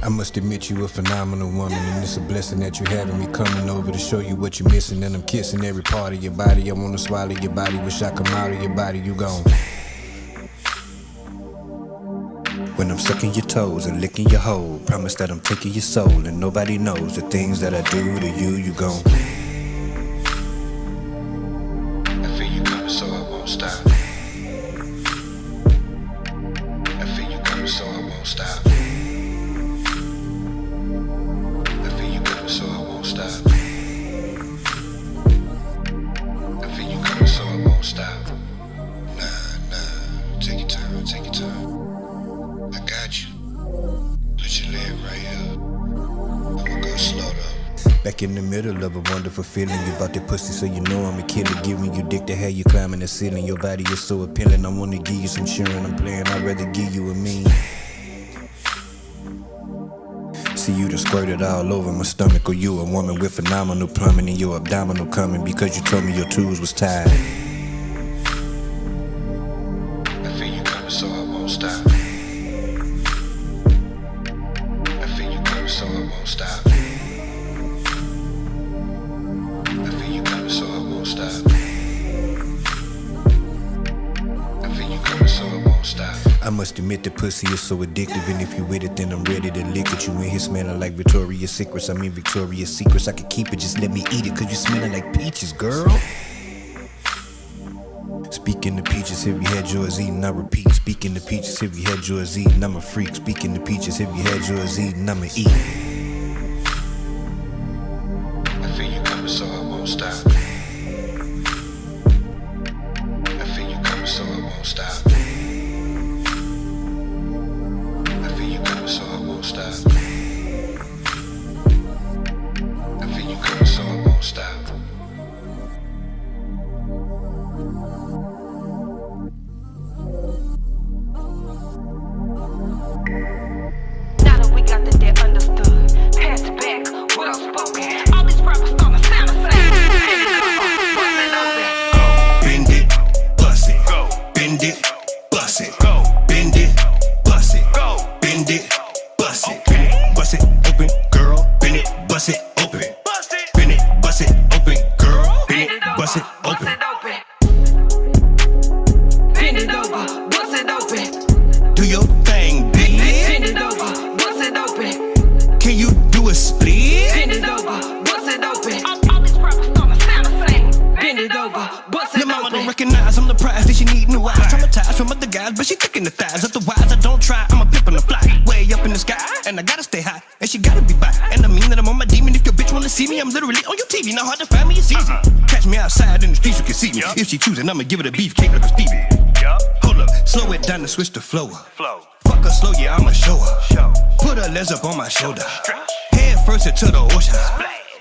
I must admit you a phenomenal woman, and it's a blessing that you having me coming over to show you what you're missing. And I'm kissing every part of your body. I wanna swallow your body, wish I come out of your body. You gone. When I'm sucking your toes and licking your hole, promise that I'm taking your soul, and nobody knows the things that I do to you. You gone. I feel you coming, so I won't stop. I feel you coming, so I won't stop. I feel you coming, so I won't stop. I feel you coming, so I won't stop. Nah, take your time, take your time. I got you. Put your leg right here. I'ma go slow though. Back in the middle of a wonderful feeling, you bout that pussy, so you know I'm a killer. Giving you dick to have you climbing the ceiling. Your body is so appealing, I wanna give you some sharing. I'm playing, I'd rather give you a mean. See you done squirted all over my stomach, or you a woman with phenomenal plumbing in your abdominal coming because you told me your tubes was tied. I feel you coming, so I won't stop. I feel you coming, so I won't stop. I feel you coming, so I won't stop. I feel you coming, so I won't stop. I must admit the pussy is so addictive, and if you with it, then I'm ready to lick it. You in here smelling like Victoria's Secrets. I mean Victoria's Secrets. I could keep it, just let me eat it, cause you smelling like peaches, girl. Speaking of peaches, have you had yours eaten? I repeat. Speaking of peaches, have you had yours eaten? I'm a freak. Speaking of peaches, have you had yours eaten? I'ma eat. I feel you coming, so I won't stop. I feel you coming, so I won't stop. I feel you coming, so I won't stop. I feel you coming, so I won't stop. Now that we got the debt understood, pass it back, well spoken. All these rappers starting to sound the same. Bust it open. Bend it, bust it. Bend it, bust it. Bend it, bust it. Bend it, bust it. Bust it open, girl. Bend it, bust it open. Bend it, bust it open, girl. Bend it, bust it open. Bend it over, bust it open. Do your thing, bitch. Bend it over, bust it open. Can you do a split? Bend it over, bust it open. All these rappers starting to sound the same. Bend it over, bust it Your mama don't open. recognize I'm the prize that she need new eyes. Traumatized from other guys, but she thick in the thighs. Otherwise, I don't try. I'm a pimp on the fly, way up in the sky, and I gotta stay high, and she gotta be by. And I mean that I'm on my demon. If your bitch wanna see me, I'm literally on your TV. Not hard to find me, it's easy. Catch me outside in the streets, you can see me. If she choosing, I'ma give it a beefcake like a Stevie. Hold up, slow it down and switch the flow up. Fuck her slow, yeah, I'ma show her. Put her legs up on my shoulder. Head first into the ocean.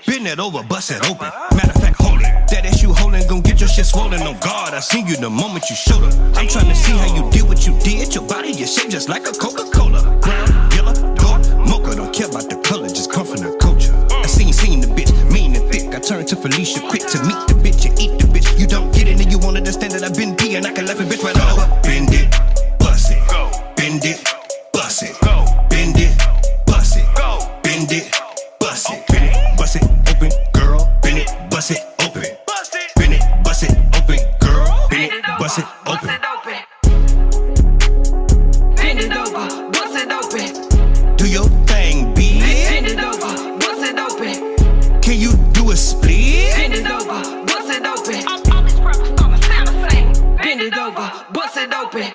Bend it over, bust it open. Matter of fact, hold it. That ass you holding gon' get your shit swollen. On guard, I seen you the moment you showed up. I'm trying to see how you did what you did. Your body is shaped just like a Coca-Cola. Brown, yellow, gold, mocha. Don't care about the color, just come from the culture. I seen the bitch, mean and thick. I turned to Felicia quick to meet the bitch and eat the bitch. You don't get it and you won't understand that I've been peeing. I can laugh a bitch right over. Bend it, bust it. Bend it, bust it. Bend it, bust it. Bend it, bust it. Bust it open, girl. Bend it, bust it open. Bend it, bust it open, girl. Bend it, bust it open. Bend it over, bust it open. Do your thing, bitch. Bend it over, bust it open. Can you do a split? Bend it over, bust it open. All these rappers starting to sound the same. Bend it over, bust it open.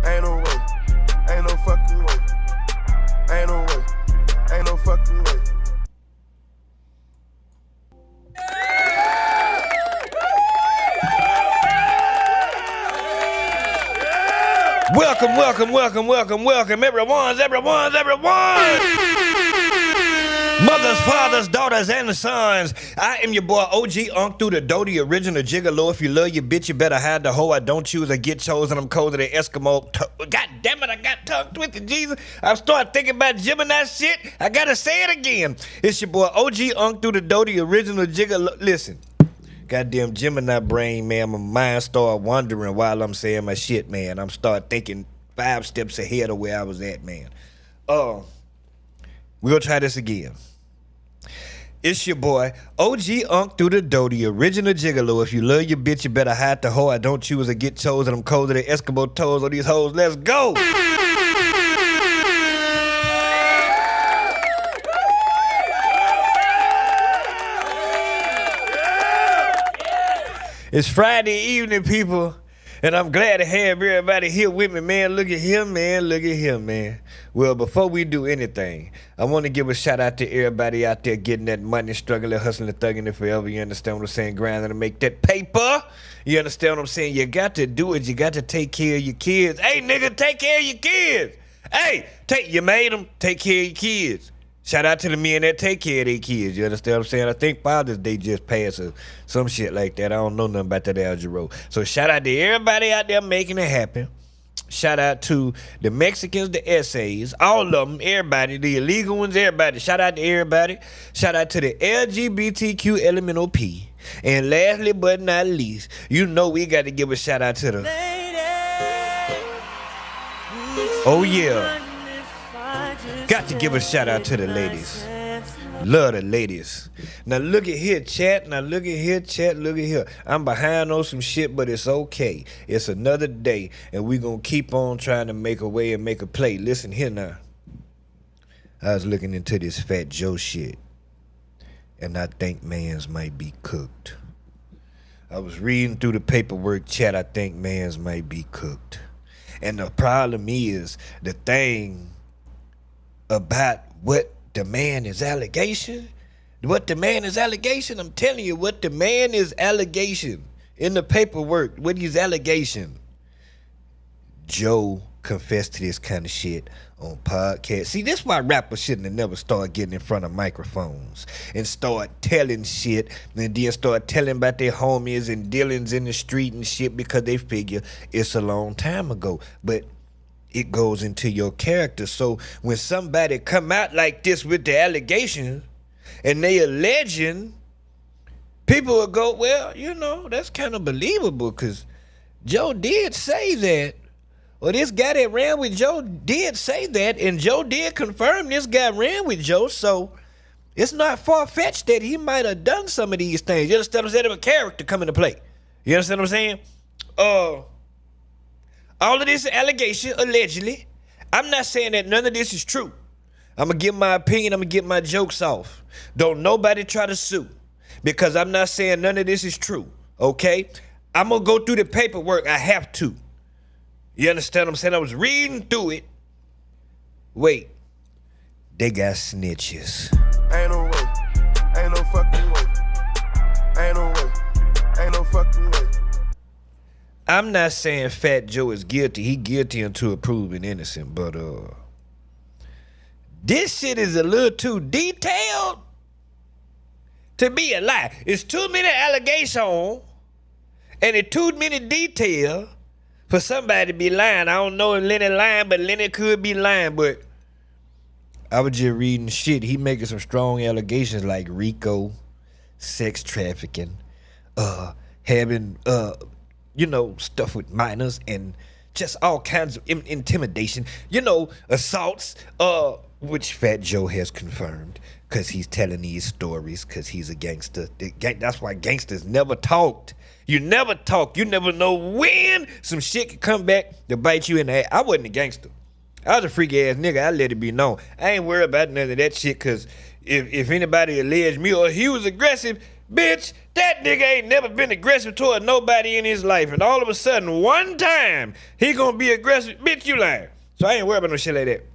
Ain't no way, ain't no fucking way, ain't no way, ain't no fucking way. Welcome, everyone. Mothers, fathers, daughters, and sons. I am your boy OG Unk through the dough, the original gigolo. If you love your bitch, you better hide the hoe. I don't choose, I get chosen. I'm colder than Eskimo. God damn it, I got tongue twisted, Jesus. I've started thinking about Gemini shit. I gotta say it again. It's your boy OG Unk through the dough, the original gigolo. Listen. Goddamn Gemini brain, man. My mind start wandering while I'm saying my shit, man. I'm start thinking 5 steps ahead of where I was at, man. We're gonna try this again. It's your boy, OG Unk through the dough, the original gigolo. If you love your bitch, you better hide the hoe. I don't choose, I get chosen. I'm colder than Eskimo toes on these hoes. Let's go! It's Friday evening, people, and I'm glad to have everybody here with me, man. Look at him, man. Well, before we do anything, I want to give a shout out to everybody out there getting that money, struggling, hustling, thugging it forever. You understand what I'm saying? Grinding to make that paper. You understand what I'm saying? You got to do it. You got to take care of your kids. Hey, nigga, take care of your kids. Hey, you made them. Take care of your kids. Shout out to the men that take care of their kids. You understand what I'm saying? I think Father's Day just passed or some shit like that. I don't know nothing about that algebra. So shout out to everybody out there making it happen. Shout out to the Mexicans, the essays, all of them, everybody, the illegal ones, everybody. Shout out to everybody. Shout out to the LGBTQ LMNOP. And lastly but not least, you know we got to give a shout out to the... Oh yeah. Got to give a shout out to the ladies. Love the ladies. Now look at here, chat. Look at here. I'm behind on some shit, but it's okay. It's another day, and we gonna keep on trying to make a way and make a play. Listen here now. I was looking into this Fat Joe shit, and I think mans might be cooked. I was reading through the paperwork, chat. I think mans might be cooked. And the problem is, the thing about what the man is allegation, I'm telling you, what the man is allegation in the paperwork, what his allegation. Joe confessed to this kind of shit on podcast. See, this why rappers shouldn't have never started getting in front of microphones and start telling shit and then start telling about their homies and dealings in the street and shit because they figure it's a long time ago. But it goes into your character. So when somebody come out like this with the allegation and they alleging, people will go, well, you know, that's kind of believable because Joe did say that. Or this guy that ran with Joe did say that, and Joe did confirm this guy ran with Joe, so it's not far-fetched that he might have done some of these things. You understand what I'm saying? Of a character come into play. You understand what I'm saying? All of this allegation, allegedly. I'm not saying that none of this is true. I'm going to give my opinion. I'm going to get my jokes off. Don't nobody try to sue because I'm not saying none of this is true, okay? I'm going to go through the paperwork. I have to. You understand what I'm saying? I was reading through it. Wait. They got snitches. Ain't no way, ain't no fucking way, ain't no way, ain't no fucking way. I'm not saying Fat Joe is guilty. He guilty until proven innocent, but this shit is a little too detailed to be a lie. It's too many allegations and it's too many detail for somebody to be lying. I don't know if Lenny lying, but Lenny could be lying, but I was just reading shit. He making some strong allegations like RICO, sex trafficking, having stuff with minors and just all kinds of intimidation, assaults, which Fat Joe has confirmed because he's telling these stories because he's a gangster. That's why gangsters never talked. You never talk. You never know when some shit could come back to bite you in the ass. I wasn't a gangster. I was a freaky ass nigga. I let it be known. I ain't worried about none of that shit because if anybody alleged me or he was aggressive, bitch, that nigga ain't never been aggressive toward nobody in his life. And all of a sudden, one time, he gonna be aggressive. Bitch, you lying. So I ain't worried about no shit like that.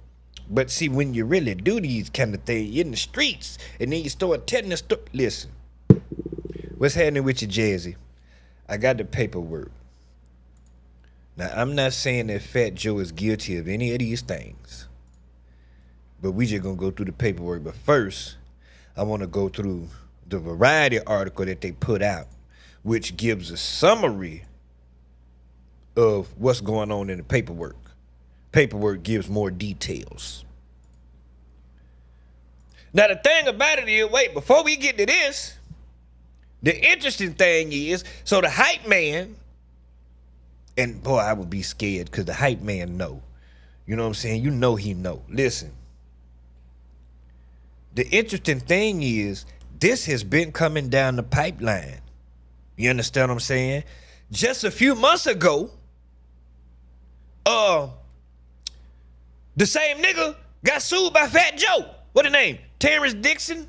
But see, when you really do these kind of things, you're in the streets, and then you start telling the story. Listen, what's happening with you, Jazzy? I got the paperwork. Now, I'm not saying that Fat Joe is guilty of any of these things. But we just gonna go through the paperwork. But first, I want to go through the Variety article that they put out, which gives a summary of what's going on in the paperwork. Paperwork gives more details. Now, the thing about it is, wait, before we get to this, the interesting thing is, so the hype man, and boy, I would be scared because the hype man know. You know what I'm saying? You know he know. Listen. The interesting thing is, this has been coming down the pipeline. You understand what I'm saying? Just a few months ago, the same nigga got sued by Fat Joe. What the name? Terrence Dixon?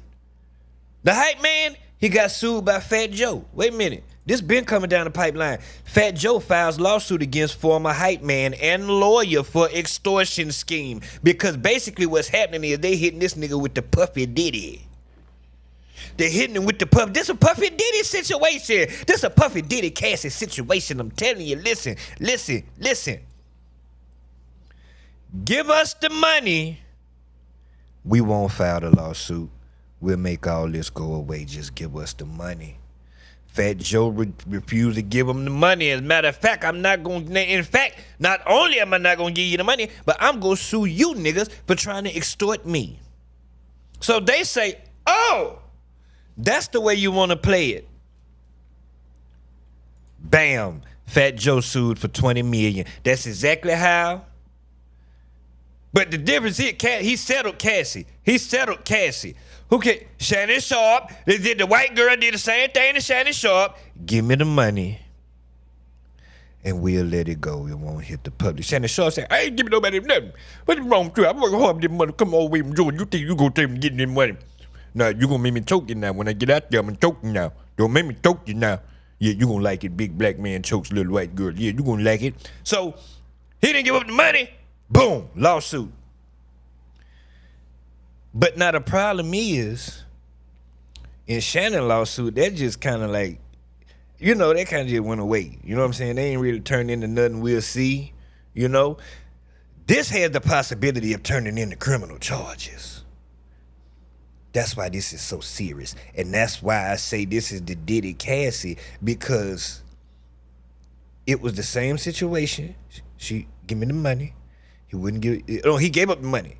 The hype man, he got sued by Fat Joe. Wait a minute. This been coming down the pipeline. Fat Joe files lawsuit against former hype man and lawyer for extortion scheme. Because basically what's happening is they hitting this nigga with the Puffy Diddy. They hitting him with the Puffy. This a Puffy Diddy situation. This a Puffy Diddy Cassie situation. I'm telling you, listen. Give us the money. We won't file the lawsuit. We'll make all this go away. Just give us the money. Fat Joe refused to give him the money. As a matter of fact, I'm not going to. In fact, not only am I not going to give you the money, but I'm going to sue you niggas for trying to extort me. So they say, oh, that's the way you want to play it. Bam. Fat Joe sued for $20 million. That's exactly how. But the difference is, he settled Cassie. Who can? Shannon Sharp. They did. The white girl did the same thing to Shannon Sharp. Give me the money, and we'll let it go. It won't hit the public. Shannon Sharp said, I ain't giving nobody nothing. What's wrong with you? I'm working hard for this money. Come all the way from Georgia. You think you gonna take me getting this money? Now, you gonna make me choke you now. When I get out there, I'm gonna choke you now. Don't make me choke you now. Yeah, you gonna like it. Big black man chokes little white girl. Yeah, you gonna like it. So, he didn't give up the money. Boom, lawsuit. But now the problem is, in Shannon lawsuit, that just kind of like, you know, that kind of just went away. You know what I'm saying? They ain't really turned into nothing we'll see, you know? This has the possibility of turning into criminal charges. That's why this is so serious. And that's why I say this is the Diddy Cassie, because it was the same situation. She give me the money. He wouldn't give it. No, he gave up the money.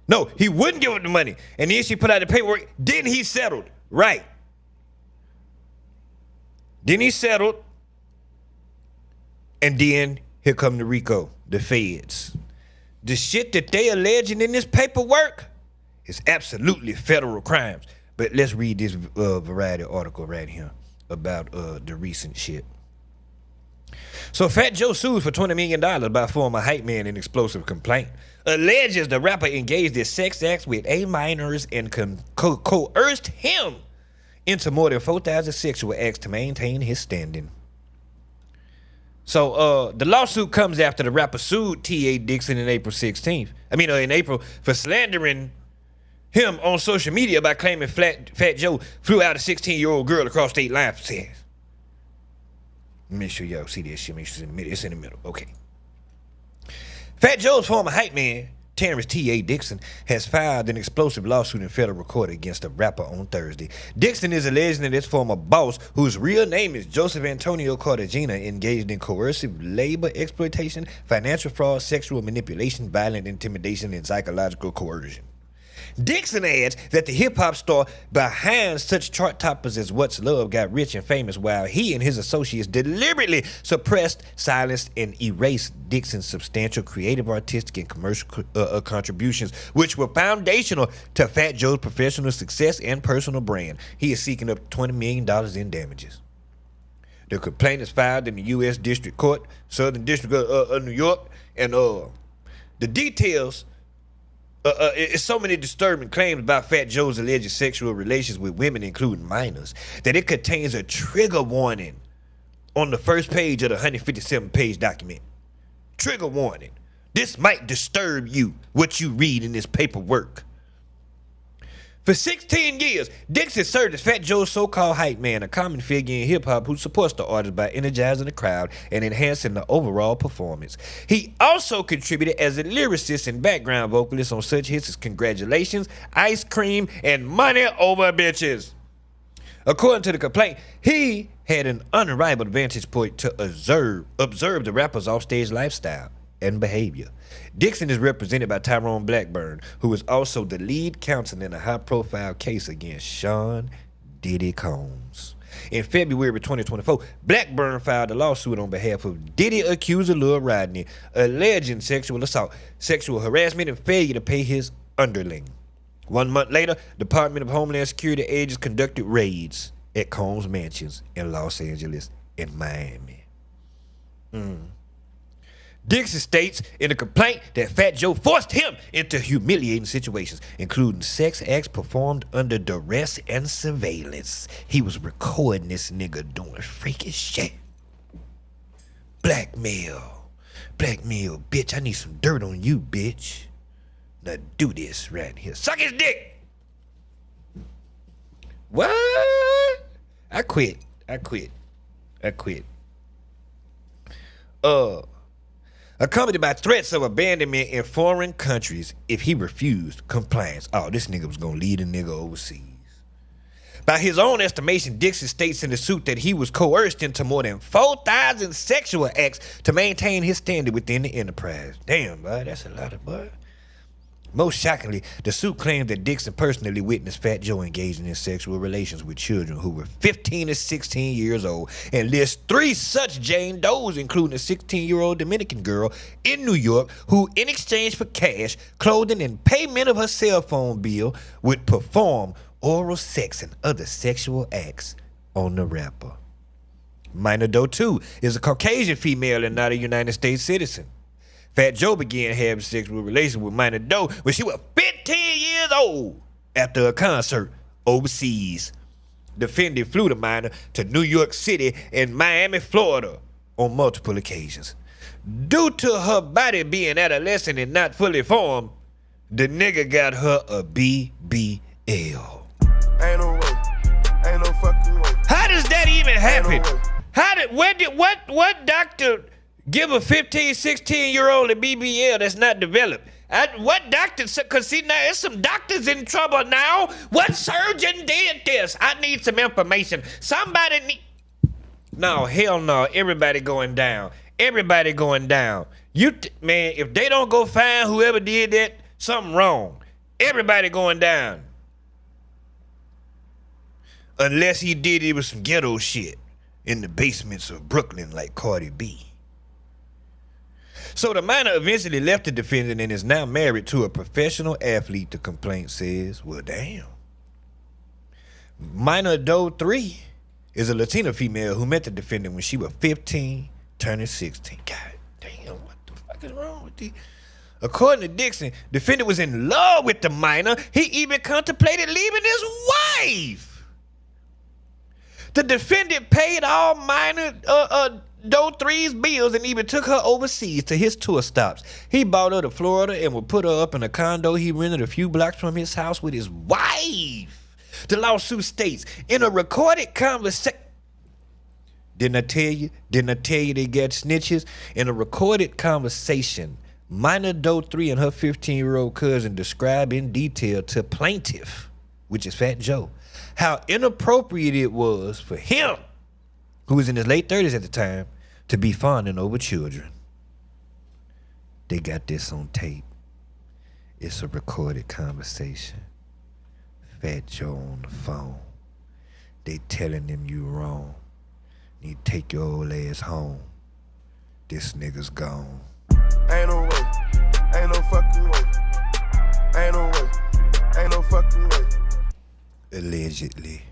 No, he wouldn't give up the money. And then she put out the paperwork. Then he settled. Right. Then he settled. And then here come the RICO, the feds. The shit that they alleging in this paperwork is absolutely federal crimes. But let's read this Variety article right here about the recent shit. So Fat Joe sues for $20 million by former hype man in explosive complaint. Alleges the rapper engaged in sex acts with minors and coerced him into more than 4,000 sexual acts to maintain his standing. So the lawsuit comes after the rapper sued T.A. Dixon in April for slandering him on social media by claiming Fat Joe flew out a 16-year-old girl across state lines for sex. Make sure y'all see this shit. Make sure it's in the middle. Okay. Fat Joe's former hype man, Terrence T.A. Dixon, has filed an explosive lawsuit in federal court against the rapper on Thursday. Dixon is alleging that his former boss, whose real name is Joseph Antonio Cartagena, engaged in coercive labor exploitation, financial fraud, sexual manipulation, violent intimidation, and psychological coercion. Dixon adds that the hip-hop star behind such chart toppers as What's Love got rich and famous while he and his associates deliberately suppressed, silenced, and erased Dixon's substantial creative, artistic, and commercial contributions, which were foundational to Fat Joe's professional success and personal brand. He is seeking up $20 million in damages. The complaint is filed in the U.S. District Court, Southern District of New York, and the details It's so many disturbing claims about Fat Joe's alleged sexual relations with women, including minors, that it contains a trigger warning on the first page of the 157-page document. Trigger warning. This might disturb you, what you read in this paperwork. For 16 years, Dixon served as Fat Joe's so-called hype man, a common figure in hip-hop who supports the artist by energizing the crowd and enhancing the overall performance. He also contributed as a lyricist and background vocalist on such hits as Congratulations, Ice Cream, and Money Over Bitches. According to the complaint, he had an unrivaled vantage point to observe the rapper's offstage lifestyle and behavior. Dixon is represented by Tyrone Blackburn, who is also the lead counsel in a high-profile case against Sean Diddy Combs. In February 2024, Blackburn filed a lawsuit on behalf of Diddy accuser Lil Rodney, alleging sexual assault, sexual harassment, and failure to pay his underling. 1 month later, Department of Homeland Security agents conducted raids at Combs' mansions in Los Angeles and Miami. Dixon states in a complaint that Fat Joe forced him into humiliating situations, including sex acts performed under duress and surveillance. He was recording this nigga doing freaky shit. Blackmail, bitch. I need some dirt on you, bitch. Now do this right here. Suck his dick. What? I quit. Accompanied by threats of abandonment in foreign countries if he refused compliance. Oh, this nigga was gonna lead a nigga overseas. By his own estimation, Dixon states in the suit that he was coerced into more than 4,000 sexual acts to maintain his standing within the enterprise. Damn, boy, that's a lot of boy. Most shockingly, the suit claims that Dixon personally witnessed Fat Joe engaging in sexual relations with children who were 15 to 16 years old and lists 3 such Jane Does, including a 16-year-old Dominican girl in New York who, in exchange for cash, clothing, and payment of her cell phone bill, would perform oral sex and other sexual acts on the rapper. Minor Doe 2 is a Caucasian female and not a United States citizen. Fat Joe began having sexual relations with Minor Doe when she was 15 years old after a concert overseas. Defendant flew the minor to New York City and Miami, Florida on multiple occasions. Due to her body being adolescent and not fully formed, the nigga got her a BBL. Ain't no way. Ain't no fucking way. How does that even happen? Ain't no way. What doctor give a 15, 16-year-old a BBL that's not developed? What doctor? Because see, now there's some doctors in trouble now. What surgeon did this? I need some information. Somebody need... No, hell no. Everybody going down. Everybody going down. Man, if they don't go find whoever did that, something wrong. Everybody going down. Unless he did it with some ghetto shit in the basements of Brooklyn like Cardi B. So the minor eventually left the defendant and is now married to a professional athlete, the complaint says. Well, damn. Minor Doe 3 is a Latina female who met the defendant when she was 15, turning 16. God damn, what the fuck is wrong with these? According to Dixon, the defendant was in love with the minor. He even contemplated leaving his wife. The defendant paid all Minor Doe 3's bills and even took her overseas to his tour stops. He brought her to Florida and would put her up in a condo he rented a few blocks from his house with his wife. The lawsuit states, in a recorded conversation... Didn't I tell you they got snitches? In a recorded conversation, Minor Doe 3 and her 15-year-old cousin describe in detail to plaintiff, which is Fat Joe, how inappropriate it was for him, who was in his late 30s at the time, to be fawning over children. They got this on tape. It's a recorded conversation. Fat Joe on the phone. They telling him you wrong. You take your old ass home. This nigga's gone. Ain't no way. Ain't no fucking way. Ain't no way. Ain't no fucking way. Allegedly.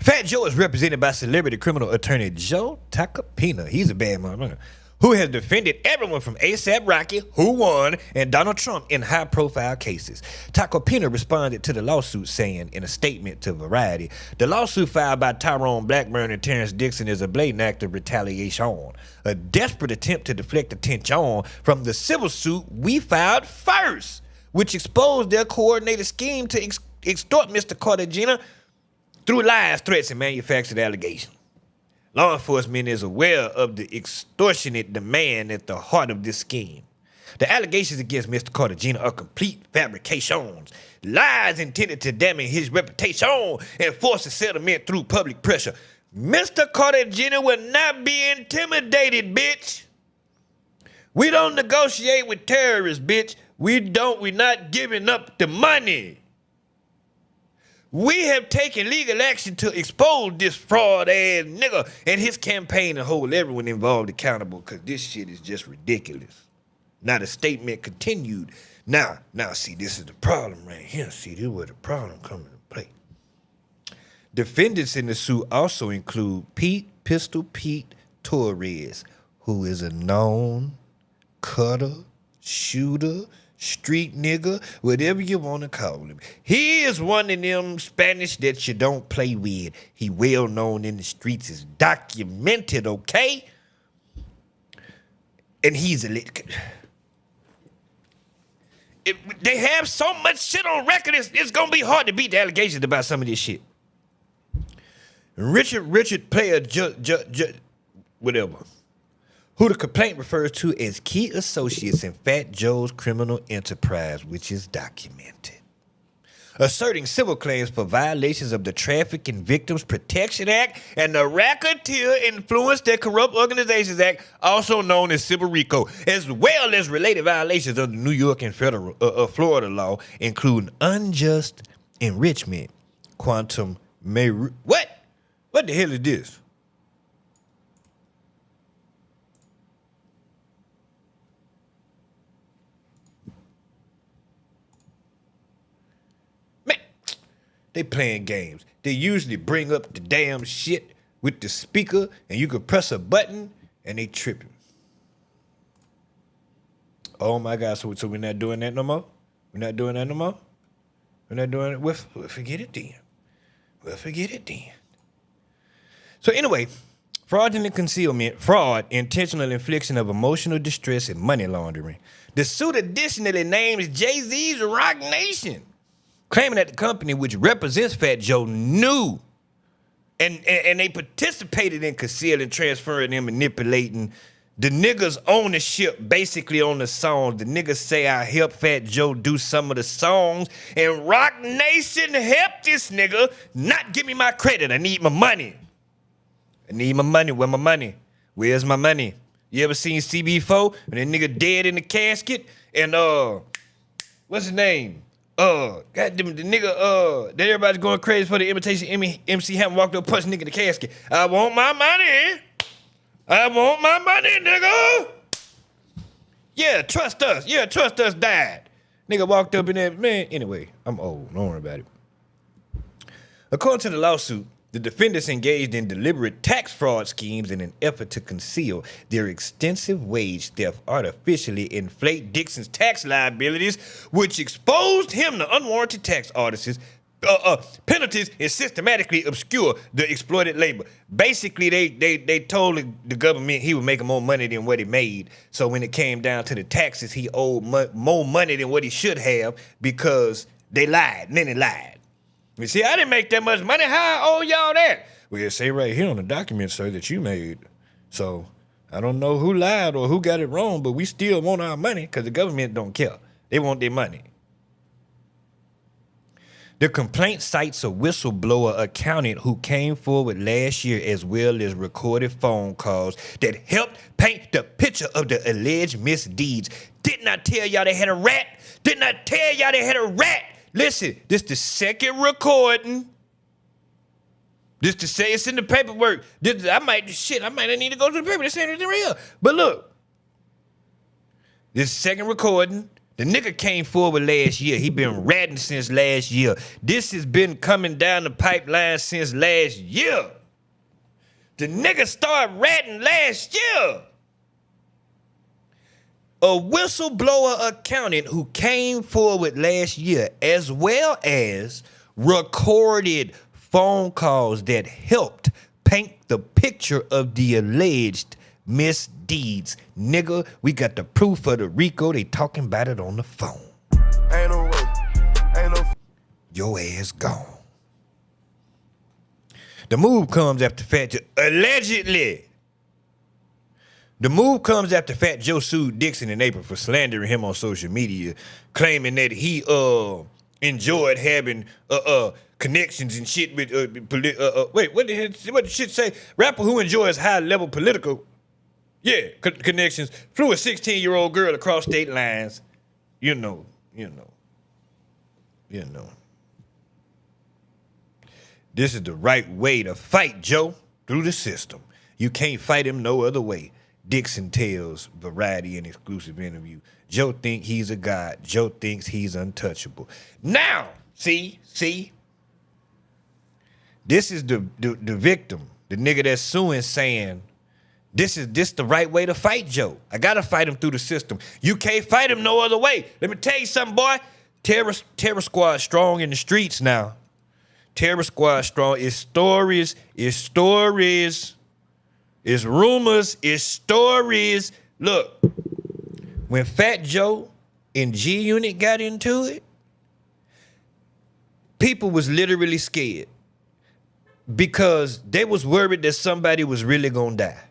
Fat Joe is represented by celebrity criminal attorney Joe Tacopina. He's a bad motherfucker. who has defended everyone from A$AP Rocky, who won, and Donald Trump in high-profile cases. Tacopina responded to the lawsuit saying in a statement to Variety, the lawsuit filed by Tyrone Blackburn and Terrence Dixon is a blatant act of retaliation, a desperate attempt to deflect attention from the civil suit we filed first, which exposed their coordinated scheme to extort Mr. Cartagena through lies, threats, and manufactured allegations. Law enforcement is aware of the extortionate demand at the heart of this scheme. The allegations against Mr. Cartagena are complete fabrications, lies intended to damage his reputation and force a settlement through public pressure. Mr. Cartagena will not be intimidated, bitch. We don't negotiate with terrorists, bitch. We're not giving up the money. We have taken legal action to expose this fraud-ass nigga and his campaign and hold everyone involved accountable because this shit is just ridiculous. Now the statement continued. Now, see, this is the problem right here. See, this is where the problem comes into play. Defendants in the suit also include Pistol Pete Torres, who is a known cutter, shooter, street nigga, whatever you want to call him. He is one of them Spanish that you don't play with. He well known in the streets, is documented, okay? And he's they have so much shit on record, it's gonna be hard to beat the allegations about some of this shit. Richard Player, whatever, who the complaint refers to as key associates in Fat Joe's criminal enterprise, which is documented, asserting civil claims for violations of the Trafficking Victims Protection Act and the Racketeer Influenced and Corrupt Organizations Act, also known as Civil RICO, as well as related violations of the New York and Florida law, including unjust enrichment, quantum meruit. What the hell is this? They playing games. They usually bring up the damn shit with the speaker and you can press a button and they tripping. Oh my God, so we're not doing that no more? We're not doing that no more? We're not doing it? We'll forget it then. We'll forget it then. So anyway, fraudulent concealment, fraud, intentional infliction of emotional distress, and money laundering. The suit additionally names Jay-Z's Rock Nation, claiming that the company which represents Fat Joe knew and they participated in concealing, transferring, and manipulating the niggas' ownership basically on the songs. The niggas say I helped Fat Joe do some of the songs, and Rock Nation helped this nigga not give me my credit. I need my money. I need my money. Where my money? Where's my money? You ever seen CB4 when that nigga dead in the casket? And what's his name? Goddamn, the nigga, that everybody's going crazy for the imitation MC Hammer walked up, punched nigga in the casket. I want my money. I want my money, nigga. Yeah, trust us. Yeah, trust us died. Nigga walked up in there, man. Anyway, I'm old. Don't worry about it. According to the lawsuit, the defendants engaged in deliberate tax fraud schemes in an effort to conceal their extensive wage theft, artificially inflate Dixon's tax liabilities, which exposed him to unwarranted tax penalties, and systematically obscure the exploited labor. Basically, they told the government he was making more money than what he made. So when it came down to the taxes, he owed more money than what he should have because they lied, and then they lied. You see, I didn't make that much money. How I owe y'all that? Well, it say right here on the document, sir, that you made. So I don't know who lied or who got it wrong, but we still want our money because the government don't care. They want their money. The complaint cites a whistleblower accountant who came forward last year, as well as recorded phone calls that helped paint the picture of the alleged misdeeds. Didn't I tell y'all they had a rat? Didn't I tell y'all they had a rat? Listen, this the second recording. This to say it's in the paperwork. I might not need to go to the paper. This ain't anything real. But look, this second recording. The nigga came forward last year. He been ratting since last year. This has been coming down the pipeline since last year. The nigga started ratting last year. A whistleblower accountant who came forward last year, as well as recorded phone calls that helped paint the picture of the alleged misdeeds. Nigga, we got the proof of the RICO. They talking about it on the phone. Ain't no way. Ain't no. Your ass gone. The move comes after Fat Joe, allegedly. The move comes after Fat Joe sued Dixon in April for slandering him on social media, claiming that he enjoyed having connections and shit with wait, what the shit say? Rapper who enjoys high level political connections flew a 16-year-old girl across state lines. You know. This is the right way to fight Joe through the system. You can't fight him no other way. Dixon tells Variety in exclusive interview. Joe think he's a god. Joe thinks he's untouchable. Now, see, this is the victim, the nigga that's suing, saying this the right way to fight Joe. I gotta fight him through the system. You can't fight him no other way. Let me tell you something, boy. Terror Squad strong in the streets now. Terror Squad strong. It's stories. It's rumors, it's stories. Look, when Fat Joe and G Unit got into it, people was literally scared because they was worried that somebody was really gonna die.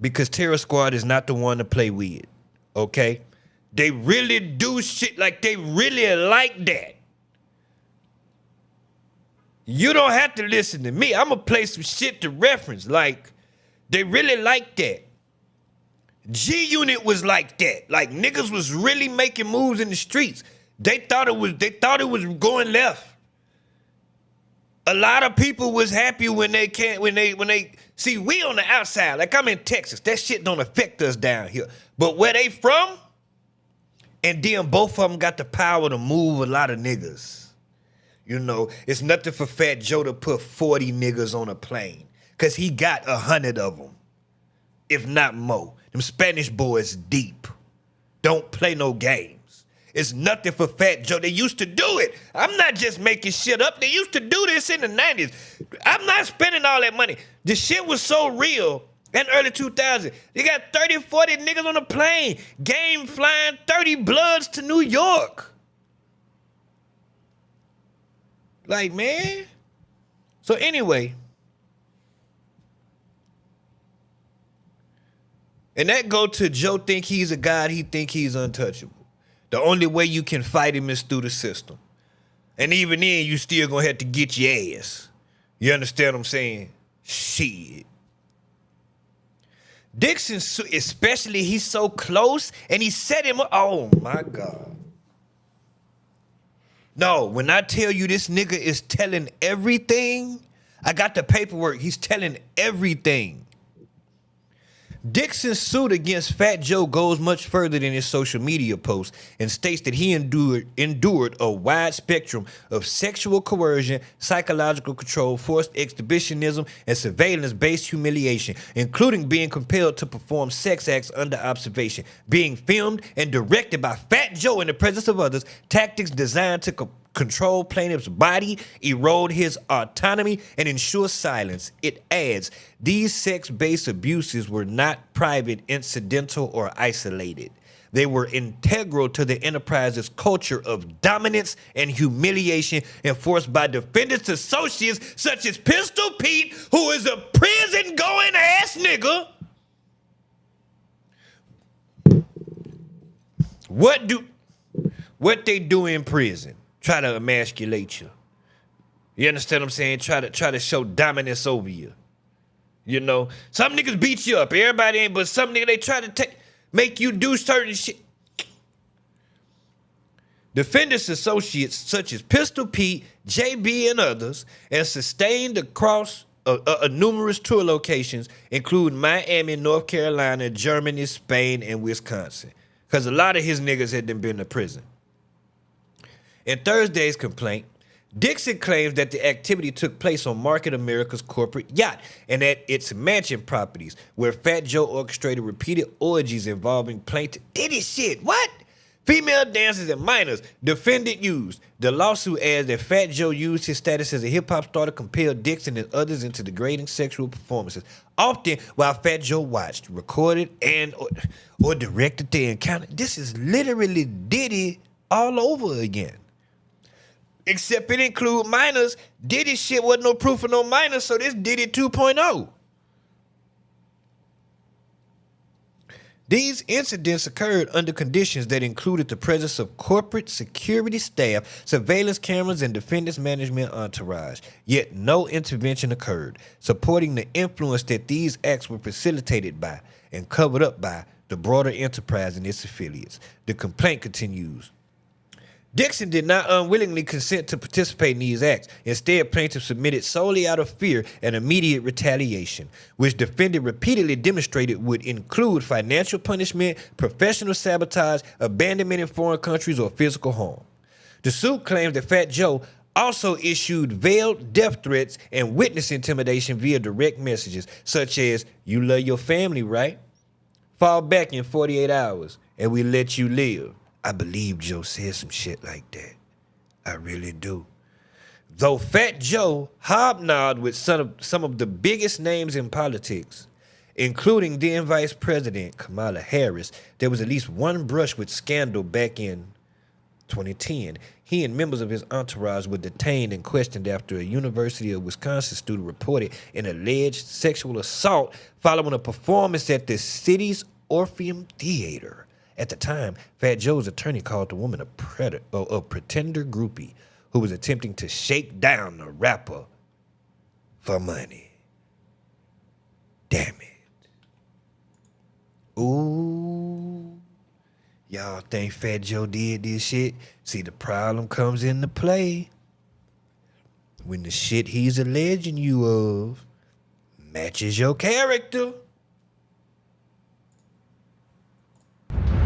Because Terror Squad is not the one to play with, okay? They really do shit like they really like that. You don't have to listen to me. I'm going to play some shit to reference. Like, they really like that. G-Unit was like that. Like, niggas was really making moves in the streets. They thought it was going left. A lot of people was happy when they see, we on the outside. Like, I'm in Texas. That shit don't affect us down here. But where they from? And then both of them got the power to move a lot of niggas. You know, it's nothing for Fat Joe to put 40 niggas on a plane. Because he got 100 of them. If not more. Them Spanish boys deep. Don't play no games. It's nothing for Fat Joe. They used to do it. I'm not just making shit up. They used to do this in the 90s. I'm not spending all that money. The shit was so real in early 2000s. You got 30, 40 niggas on a plane. Game flying 30 Bloods to New York. Like, man. So anyway. And that go to Joe think he's a god, he think he's untouchable. The only way you can fight him is through the system. And even then, you still gonna have to get your ass. You understand what I'm saying? Shit. Dixon, especially, he's so close, and he set him up. Oh, my God. No, when I tell you this nigga is telling everything, I got the paperwork. He's telling everything. Dixon's suit against Fat Joe goes much further than his social media posts and states that he endured a wide spectrum of sexual coercion, psychological control, forced exhibitionism, and surveillance-based humiliation, including being compelled to perform sex acts under observation, being filmed and directed by Fat Joe in the presence of others, tactics designed to control plaintiff's body, erode his autonomy, and ensure silence. It adds, these sex-based abuses were not private, incidental, or isolated. They were integral to the enterprise's culture of dominance and humiliation enforced by defendants' associates such as Pistol Pete, who is a prison-going ass nigga. What they do in prison? Try to emasculate you. You understand what I'm saying? Try to show dominance over you. You know, some niggas beat you up. Everybody ain't, but some niggas, they try to make you do certain shit. Defendants associates such as Pistol Pete, JB, and others, and sustained across numerous tour locations, including Miami, North Carolina, Germany, Spain, and Wisconsin. Because a lot of his niggas had been to prison. In Thursday's complaint, Dixon claims that the activity took place on Market America's corporate yacht and at its mansion properties, where Fat Joe orchestrated repeated orgies involving plaintiff. Diddy shit, what? Female dancers and minors, defendant used. The lawsuit adds that Fat Joe used his status as a hip-hop star to compel Dixon and others into degrading sexual performances, often while Fat Joe watched, recorded, and or directed the encounter. This is literally Diddy all over again. Except it include minors. Diddy shit wasn't no proof of no minors, so this Diddy 2.0. These incidents occurred under conditions that included the presence of corporate security staff, surveillance cameras, and defendants' management entourage. Yet no intervention occurred, supporting the influence that these acts were facilitated by and covered up by the broader enterprise and its affiliates. The complaint continues. Dixon did not unwillingly consent to participate in these acts. Instead, plaintiffs submitted solely out of fear and immediate retaliation, which defendant repeatedly demonstrated would include financial punishment, professional sabotage, abandonment in foreign countries, or physical harm. The suit claims that Fat Joe also issued veiled death threats and witness intimidation via direct messages, such as, "You love your family, right? Fall back in 48 hours, and we let you live." I believe Joe said some shit like that. I really do. Though Fat Joe hobnobbed with some of the biggest names in politics, including then Vice President Kamala Harris, there was at least one brush with scandal back in 2010. He and members of his entourage were detained and questioned after a University of Wisconsin student reported an alleged sexual assault following a performance at the city's Orpheum Theater. At the time, Fat Joe's attorney called the woman a pretender groupie who was attempting to shake down the rapper for money. Damn it. Ooh. Y'all think Fat Joe did this shit? See, the problem comes into play when the shit he's alleging you of matches your character.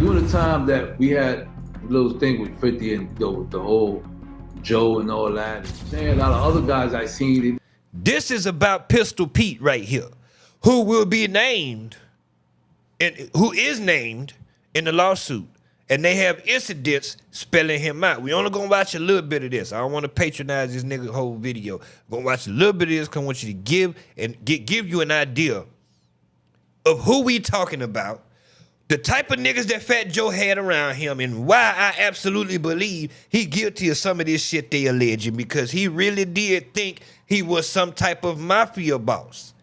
During the time that we had a little thing with 50 and the whole Joe and all that, a lot of other guys I seen. This is about Pistol Pete right here, who will be named, and who is named in the lawsuit. And they have incidents spelling him out. We only gonna watch a little bit of this. I don't want to patronize this nigga whole video. I'm gonna watch a little bit of this because I want you to give you an idea of who we talking about, the type of niggas that Fat Joe had around him, and why I absolutely believe he guilty of some of this shit they alleging, because he really did think he was some type of mafia boss.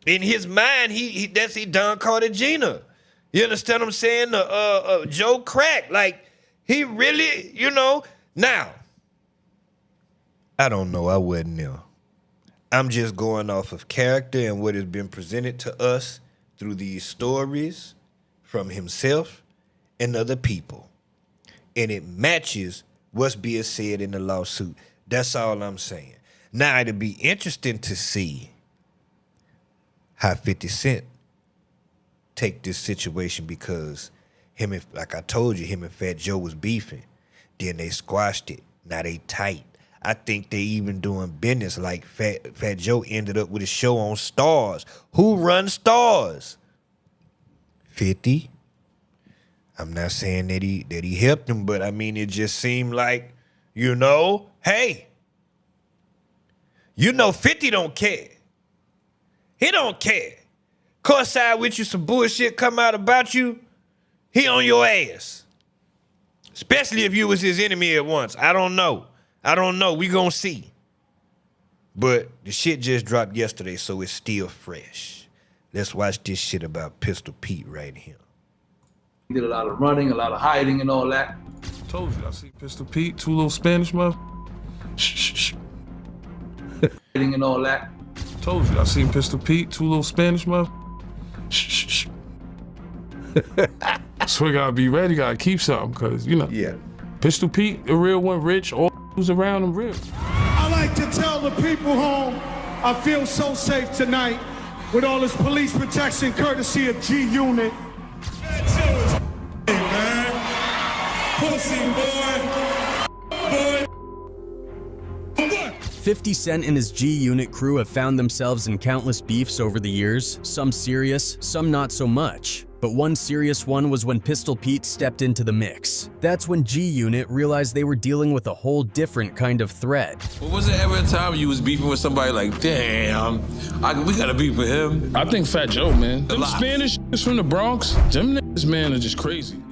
In his mind, he Don Cartagena. You understand what I'm saying? Joe Crack. Like, he really, Now, I don't know. I wasn't there. I'm just going off of character and what has been presented to us through these stories from himself and other people. And it matches what's being said in the lawsuit. That's all I'm saying. Now, it'll be interesting to see how 50 Cent take this situation, because like I told you, him and Fat Joe was beefing. Then they squashed it. Now they tight. I think they even doing business. Like Fat Joe ended up with a show on Stars. Who runs Stars? 50. I'm not saying that he helped him, but I mean, it just seemed like, hey, 50 don't care. He don't care. Coincide with you, some bullshit come out about you, he on your ass. Especially if you was his enemy at once. I don't know. We gonna see. But the shit just dropped yesterday, so it's still fresh. Let's watch this shit about Pistol Pete right here. He did a lot of running, a lot of hiding and all that. Told you, I see Pistol Pete, two little Spanish mother. Shh. Hiding and all that. Told you, I seen Pistol Pete, two little Spanish mother. Shh. So we gotta be ready, gotta keep something, cause Yeah. Pistol Pete, the real one, rich, all who's around him real. I like to tell the people home, I feel so safe tonight with all this police protection courtesy of G-Unit. Man. Pussy boy. 50 Cent and his G-Unit crew have found themselves in countless beefs over the years, some serious, some not so much. But one serious one was when Pistol Pete stepped into the mix. That's when G-Unit realized they were dealing with a whole different kind of threat. Well, was there ever a time you was beefing with somebody like, damn, we gotta beef with him? I think Fat Joe, man. Them Spanish is from the Bronx, them niggas, man, are just crazy.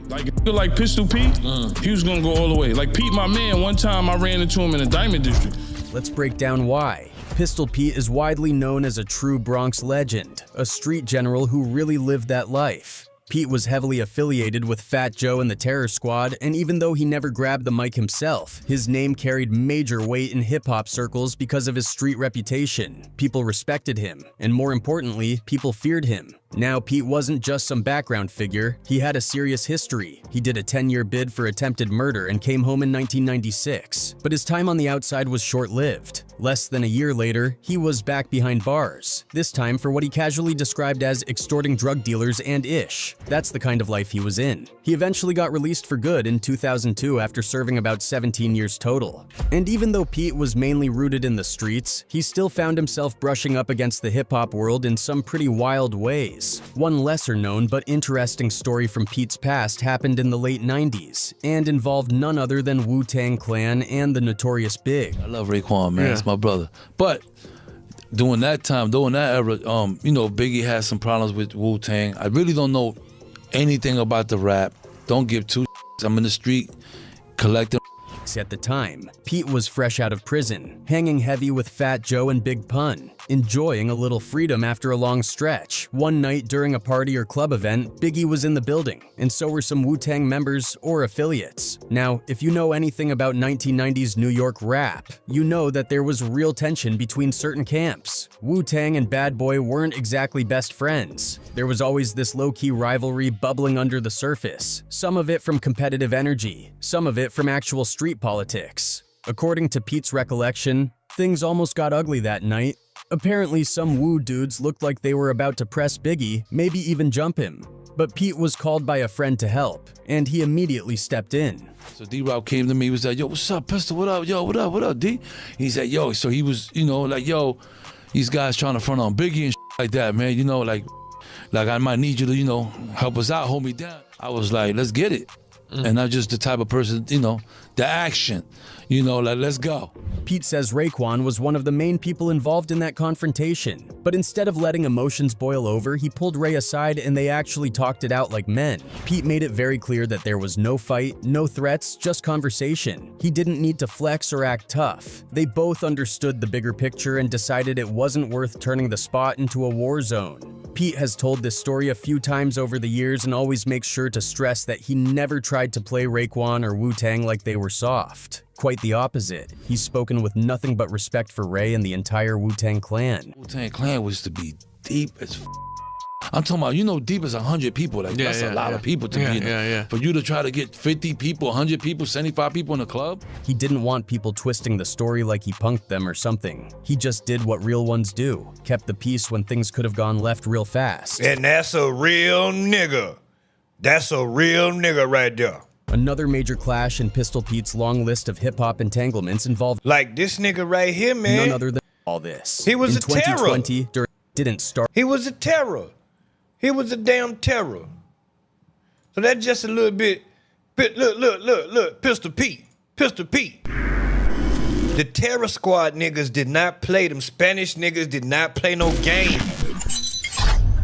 Like Pistol Pete, he was gonna go all the way. Like Pete, my man, one time I ran into him in the Diamond District. Let's break down why. Pistol Pete is widely known as a true Bronx legend, a street general who really lived that life. Pete was heavily affiliated with Fat Joe and the Terror Squad, and even though he never grabbed the mic himself, his name carried major weight in hip-hop circles because of his street reputation. People respected him, and more importantly, people feared him. Now, Pete wasn't just some background figure, he had a serious history. He did a 10-year bid for attempted murder and came home in 1996. But his time on the outside was short-lived. Less than a year later, he was back behind bars, this time for what he casually described as extorting drug dealers and ish. That's the kind of life he was in. He eventually got released for good in 2002 after serving about 17 years total. And even though Pete was mainly rooted in the streets, he still found himself brushing up against the hip-hop world in some pretty wild ways. One lesser-known but interesting story from Pete's past happened in the late 90s and involved none other than Wu-Tang Clan and the Notorious Big. I love Raekwon, man. That's my brother. But during that time, during that era, you know, Biggie had some problems with Wu-Tang. I really don't know anything about the rap. Don't give two shits. I'm in the street collecting. At the time, Pete was fresh out of prison, hanging heavy with Fat Joe and Big Pun, enjoying a little freedom after a long stretch. One night during a party or club event, Biggie was in the building, and so were some Wu-Tang members or affiliates. Now, if you know anything about 1990s New York rap, you know that there was real tension between certain camps. Wu-Tang and Bad Boy weren't exactly best friends. There was always this low-key rivalry bubbling under the surface, some of it from competitive energy, some of it from actual street politics. According to Pete's recollection, things almost got ugly that night. Apparently, some Wu dudes looked like they were about to press Biggie, maybe even jump him. But Pete was called by a friend to help, and he immediately stepped in. So D-Rock came to me, he was like, yo, what's up, Pistol, what up, yo, what up, D? He said, yo, so he was, you know, like, yo, these guys trying to front on Biggie and like that, man, you know, like I might need you to, you know, help us out, hold me down. I was like, let's get it. And I'm just the type of person, you know, the action, you know, like, let's go. Pete says Raekwon was one of the main people involved in that confrontation, but instead of letting emotions boil over, he pulled Ray aside and they actually talked it out like men. Pete made it very clear that there was no fight, no threats, just conversation. He didn't need to flex or act tough. They both understood the bigger picture and decided it wasn't worth turning the spot into a war zone. Pete has told this story a few times over the years and always makes sure to stress that he never tried to play Raekwon or Wu-Tang like they were soft. Quite the opposite. He's spoken with nothing but respect for Ray and the entire Wu-Tang Clan. Wu-Tang Clan was to be deep as I'm talking about, you know, deep as 100 people. Like, that's a lot of people to be in there. For you to try to get 50 people, 100 people, 75 people in a club? He didn't want people twisting the story like he punked them or something. He just did what real ones do, kept the peace when things could have gone left real fast. And that's a real nigga. That's a real nigga right there. Another major clash in Pistol Pete's long list of hip-hop entanglements involved like this nigga right here, man. None other than all this. He was in a terror. 2020, didn't start. He was a terror. He was a damn terror. So that's just a little bit. Look, Pistol Pete. The Terror Squad niggas did not play. Them Spanish niggas did not play no game.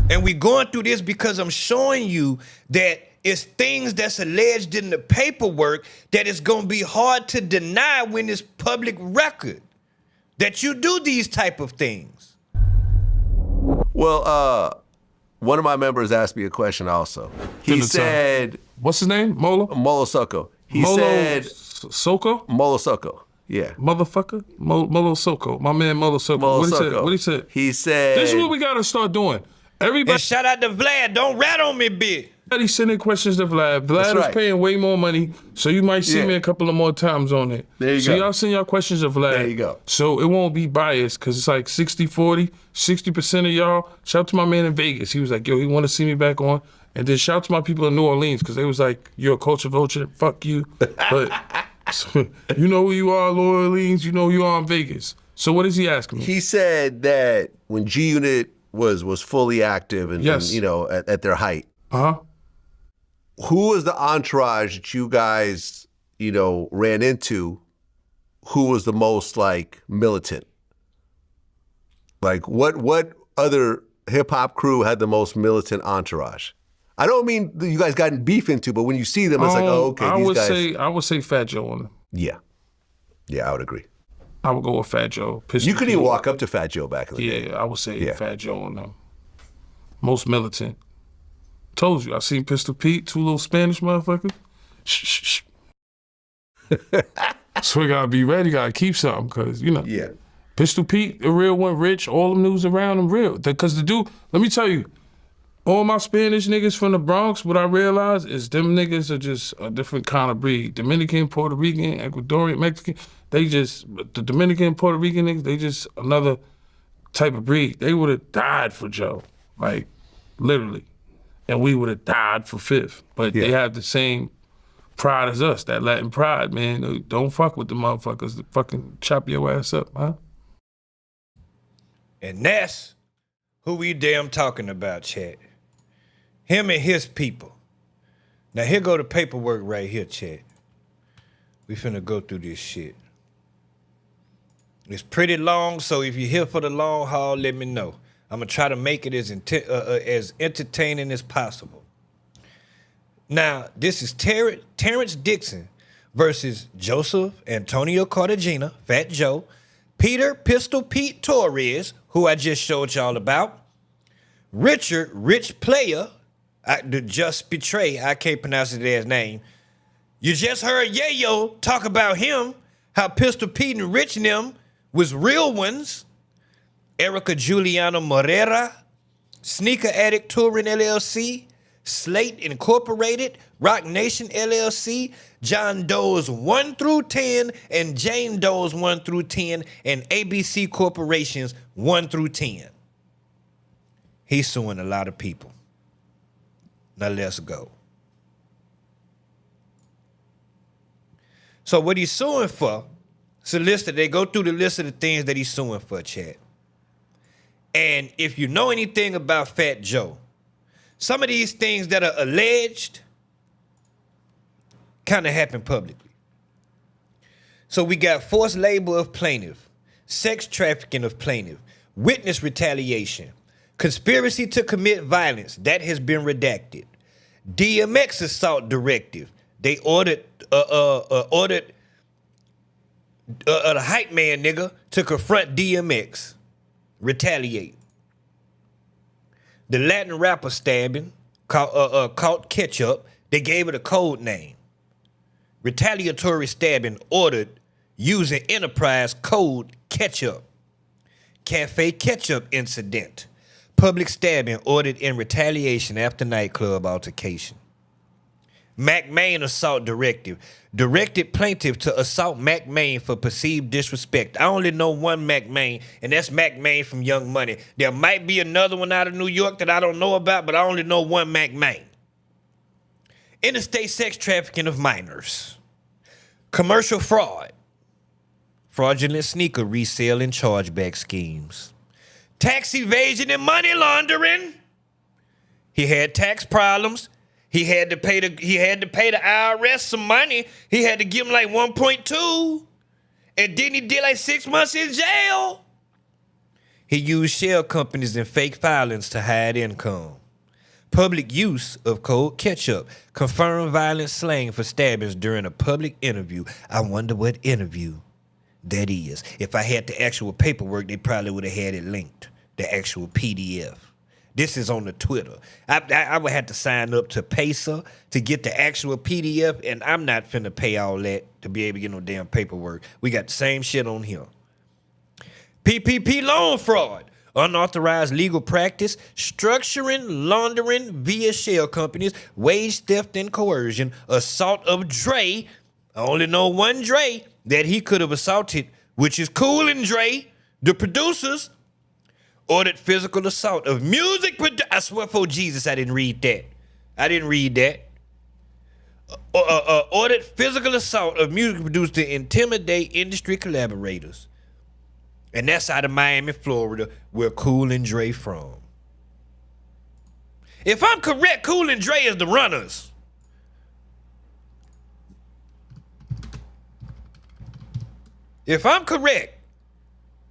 And we going through this because I'm showing you that it's things that's alleged in the paperwork that it's gonna be hard to deny when it's public record that you do these type of things. Well, one of my members asked me a question also. He said, what's his name? Molo Soko. Soko? Molo Soko. Yeah. Motherfucker? Molo Soko. My man Molo Soko. What he said? He said, this is what we gotta start doing. Everybody. And shout out to Vlad. Don't rat on me, bitch. Everybody sending questions to Vlad. Vlad is paying way more money, so you might see me a couple of more times on it. There you go. So y'all send y'all questions to Vlad. There you go. So it won't be biased, because it's like 60-40, 60% of y'all. Shout out to my man in Vegas. He was like, yo, he want to see me back on. And then shout out to my people in New Orleans, because they was like, you're a culture vulture, fuck you. But so, you know who you are, New Orleans, you know who you are in Vegas. So what is he asking me? He said that when G Unit was fully active and, Yes. and, you know, at their height, Uh-huh. who was the entourage that you guys, you know, ran into? Who was the most like militant? Like what other hip hop crew had the most militant entourage? I don't mean that you guys got in beef into, but when you see them, it's like, oh, okay, I these would guys. I would say Fat Joe on them. Yeah, I would agree. I would go with Fat Joe. Pistol You couldn't even Pete. walk up to Fat Joe back in the day. Yeah, I would say Yeah. Fat Joe on them. Most militant. Told you, I seen Pistol Pete, two little Spanish motherfuckers. Shh. So we gotta be ready, gotta keep something, cause you know. Yeah. Pistol Pete, the real one, rich, all them news around him real. Cause the dude, let me tell you, all my Spanish niggas from the Bronx, what I realized is them niggas are just a different kind of breed. Dominican, Puerto Rican, Ecuadorian, Mexican, the Dominican, Puerto Rican niggas, they just another type of breed. They would have died for Joe, like literally. And we would have died for Fifth. But they have the same pride as us, that Latin pride, man. Don't fuck with the motherfuckers that fucking chop your ass up, huh? And that's who we damn talking about, Chad. Him and his people. Now here go the paperwork right here, Chad. We finna go through this shit. It's pretty long, so if you're here for the long haul, let me know. I'm gonna try to make it as entertaining as possible. Now, this is Terrence Dixon versus Joseph Antonio Cartagena, Fat Joe, Peter Pistol Pete Torres, who I just showed y'all about, Richard Rich Player, the Just Betray, I can't pronounce his ass name. You just heard Yayo talk about him, how Pistol Pete and Rich and them was real ones. Erica Juliana Morera, Sneaker Addict Touring LLC, Slate Incorporated, Rock Nation LLC, John Doe's 1 through 10, and Jane Doe's 1 through 10, and ABC Corporations 1 through 10. He's suing a lot of people. Now let's go. So what he's suing for, it's a list they go through the list of the things that he's suing for, Chad. And if you know anything about Fat Joe, some of these things that are alleged kind of happen publicly. So we got forced labor of plaintiff, sex trafficking of plaintiff, witness retaliation, conspiracy to commit violence, that has been redacted. DMX assault directive, they ordered the hype man nigga to confront DMX, retaliate. The Latin rapper stabbing caught Ketchup, they gave it a code name. Retaliatory stabbing ordered using enterprise code Ketchup. Cafe Ketchup incident. Public stabbing ordered in retaliation after nightclub altercation. Mac Main assault directive. Directed plaintiff to assault Mac Main for perceived disrespect. I only know one Mac Main, and that's Mac Main from Young Money. There might be another one out of New York that I don't know about, but I only know one Mac Main. Interstate sex trafficking of minors. Commercial fraud. Fraudulent sneaker resale and chargeback schemes. Tax evasion and money laundering. He had tax problems. He had to pay the IRS some money. He had to give him like 1.2. And then he did like 6 months in jail. He used shell companies and fake filings to hide income. Public use of code Ketchup. Confirmed violent slang for stabbings during a public interview. I wonder what interview that is. If I had the actual paperwork, they probably would have had it linked. The actual PDF. This is on the Twitter. I would have to sign up to Pacer to get the actual PDF, and I'm not finna pay all that to be able to get no damn paperwork. We got the same shit on here. PPP loan fraud. Unauthorized legal practice, structuring, laundering via shell companies, wage theft and coercion, assault of Dre. I only know one Dre that he could have assaulted, which is Cool and Dre, the producers. Ordered physical assault of music I swear for Jesus, I didn't read that. Ordered physical assault of music producers to intimidate industry collaborators. And that's out of Miami, Florida, where Cool and Dre from. If I'm correct, Cool and Dre is the runners. If I'm correct,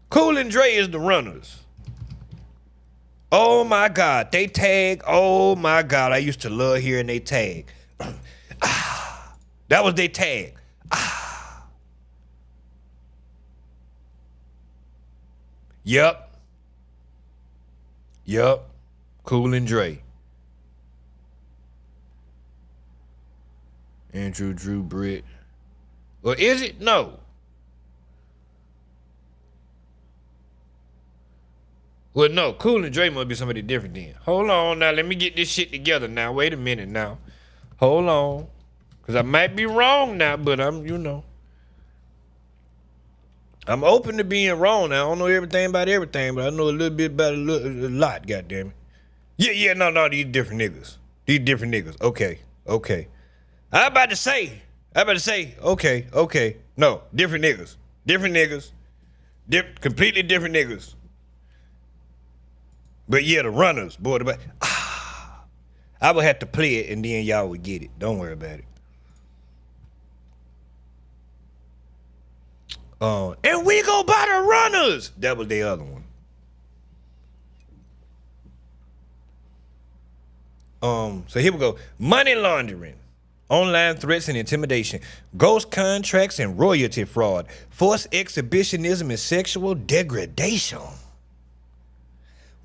Cool and Dre is the runners. Oh my God, they tag. Oh my God, I used to love hearing they tag. That was their tag. Yup. Cool and Dre. Andrew, Drew, Britt. Or is it? No. Well, no, Cool and Dre must be somebody different then. Hold on now, let me get this shit together now. Wait a minute now. Hold on. Because I might be wrong now, but I'm open to being wrong now. I don't know everything about everything, but I know a little bit about a lot, goddammit. Yeah, no, these different niggas. Okay. I about to say, okay. No, different niggas. Completely different niggas. But yeah, the runners, boy. I would have to play it and then y'all would get it. Don't worry about it. And we go by the runners. That was the other one. So here we go. Money laundering, online threats and intimidation, ghost contracts and royalty fraud, forced exhibitionism and sexual degradation.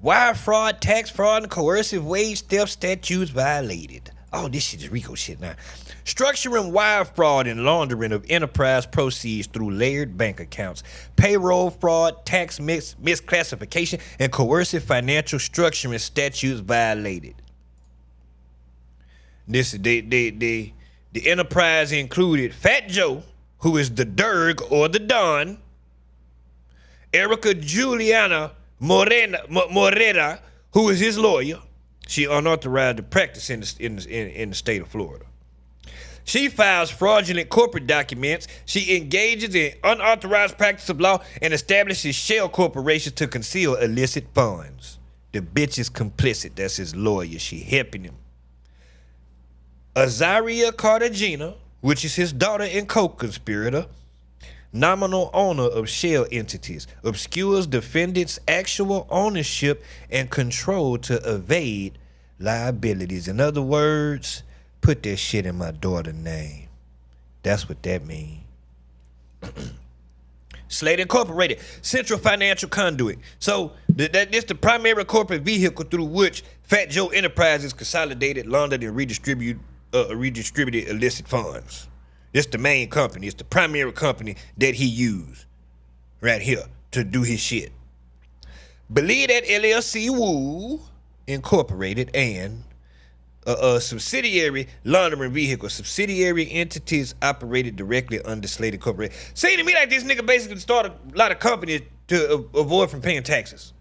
Wire fraud, tax fraud, and coercive wage theft statutes violated. Oh, this shit is RICO shit now. Structuring wire fraud and laundering of enterprise proceeds through layered bank accounts. Payroll fraud, tax misclassification, and coercive financial structuring statutes violated. The enterprise included Fat Joe, who is the Derg or the Don, Erica Juliana Morera, who is his lawyer. She unauthorized to practice in the state of Florida. She files fraudulent corporate documents. She engages in unauthorized practice of law and establishes shell corporations to conceal illicit funds. The bitch is complicit. That's his lawyer. She helping him. Azaria Cartagena, which is his daughter and co-conspirator, nominal owner of shell entities, obscures defendant's actual ownership and control to evade liabilities. In other words, put that shit in my daughter's name. That's what that means. Slate Incorporated, Central Financial Conduit. So that's the primary corporate vehicle through which Fat Joe Enterprises consolidated, laundered, and redistributed illicit funds. It's the main company. It's the primary company that he used right here to do his shit. Believe that LLC Woo Incorporated and a subsidiary laundering vehicle. Subsidiary entities operated directly under Slate Incorporated. Seems to me like this nigga basically started a lot of companies to avoid from paying taxes.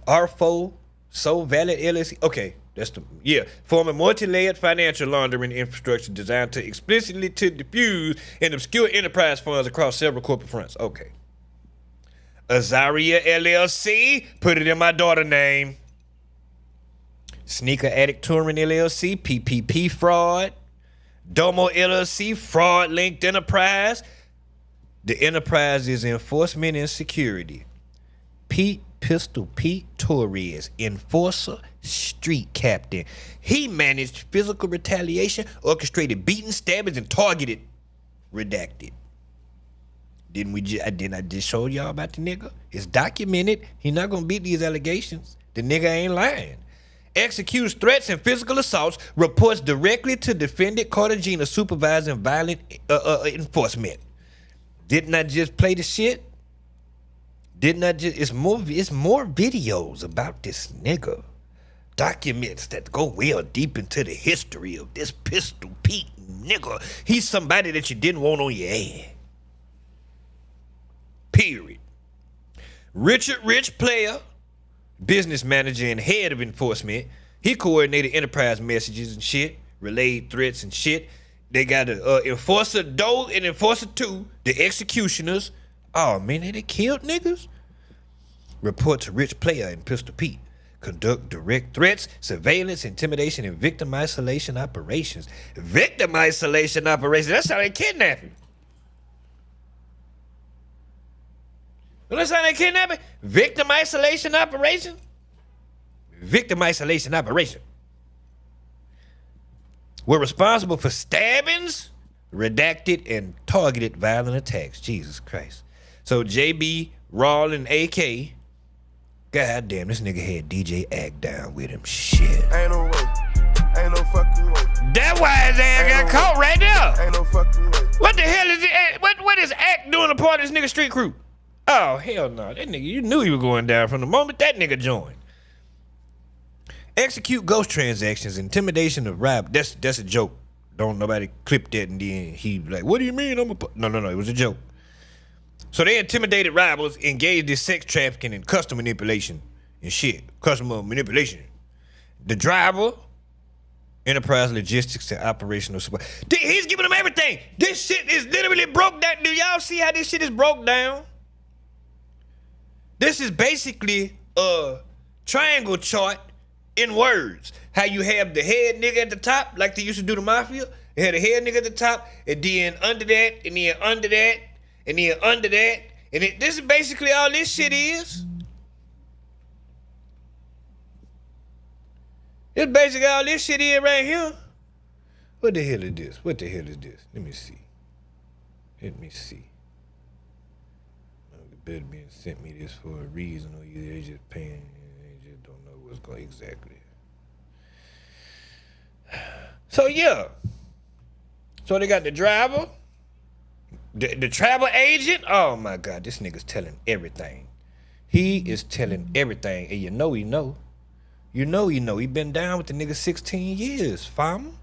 R4 So Valid LLC. Okay. Forming multi-layered financial laundering infrastructure designed to explicitly to diffuse and obscure enterprise funds across several corporate fronts. Okay. Azaria LLC, put it in my daughter's name. Sneaker Addict Touring LLC, PPP fraud. Domo LLC, fraud linked enterprise. The enterprise is enforcement and security. Pistol Pete Torres, enforcer, street captain. He managed physical retaliation, orchestrated beating, stabbings, and targeted. Redacted. Didn't I just show y'all about the nigga? It's documented. He not gonna beat these allegations. The nigga ain't lying. Executes threats and physical assaults. Reports directly to defendant Cartagena supervising violent enforcement. Didn't I just play the shit? It's more videos about this nigga. Documents that go well deep into the history of this Pistol Pete nigga. He's somebody that you didn't want on your ass. Period. Richard Rich Player, business manager and head of enforcement. He coordinated enterprise messages and shit, relayed threats and shit. They got Enforcer Doe and Enforcer 2, the executioners. Oh, man, they killed niggas. Report to Rich Player and Pistol Pete. Conduct direct threats, surveillance, intimidation, and victim isolation operations. Victim isolation operations? That's how they kidnapping. Well, that's how they kidnapping? Victim isolation operation? Victim isolation operation. We're responsible for stabbings, redacted, and targeted violent attacks. Jesus Christ. So JB, Rawl, and AK, god damn, this nigga had DJ Act down with him. Shit. Ain't no way. Ain't no fucking way. That's why his ass got caught right there. Ain't no fucking way. What the hell is it? What is Act doing a part of this nigga street crew? Oh, hell no. That nigga, you knew he was going down from the moment that nigga joined. Execute ghost transactions, intimidation of rob. That's a joke. Don't nobody clip that and then he like, what do you mean? No, it was a joke. So they intimidated rivals, engaged in sex trafficking and customer manipulation and shit. Customer manipulation. The driver, enterprise logistics and operational support. He's giving them everything. This shit is literally broke down. Do y'all see how this shit is broke down? This is basically a triangle chart in words. How you have the head nigga at the top, like they used to do the mafia. They had a head nigga at the top, and then under that, and then under that, and then under that. And this is basically all this shit is. It's basically all this shit is right here. What the hell is this? What the hell is this? Let me see. Let me see. Better being sent me this for a reason, or either they just paying, they just don't know what's going exactly. So yeah. So they got the driver, the travel agent. Oh my God, this nigga's telling everything. He is telling everything, and you know he know. You know he know. He been down with the nigga 16 years, fam.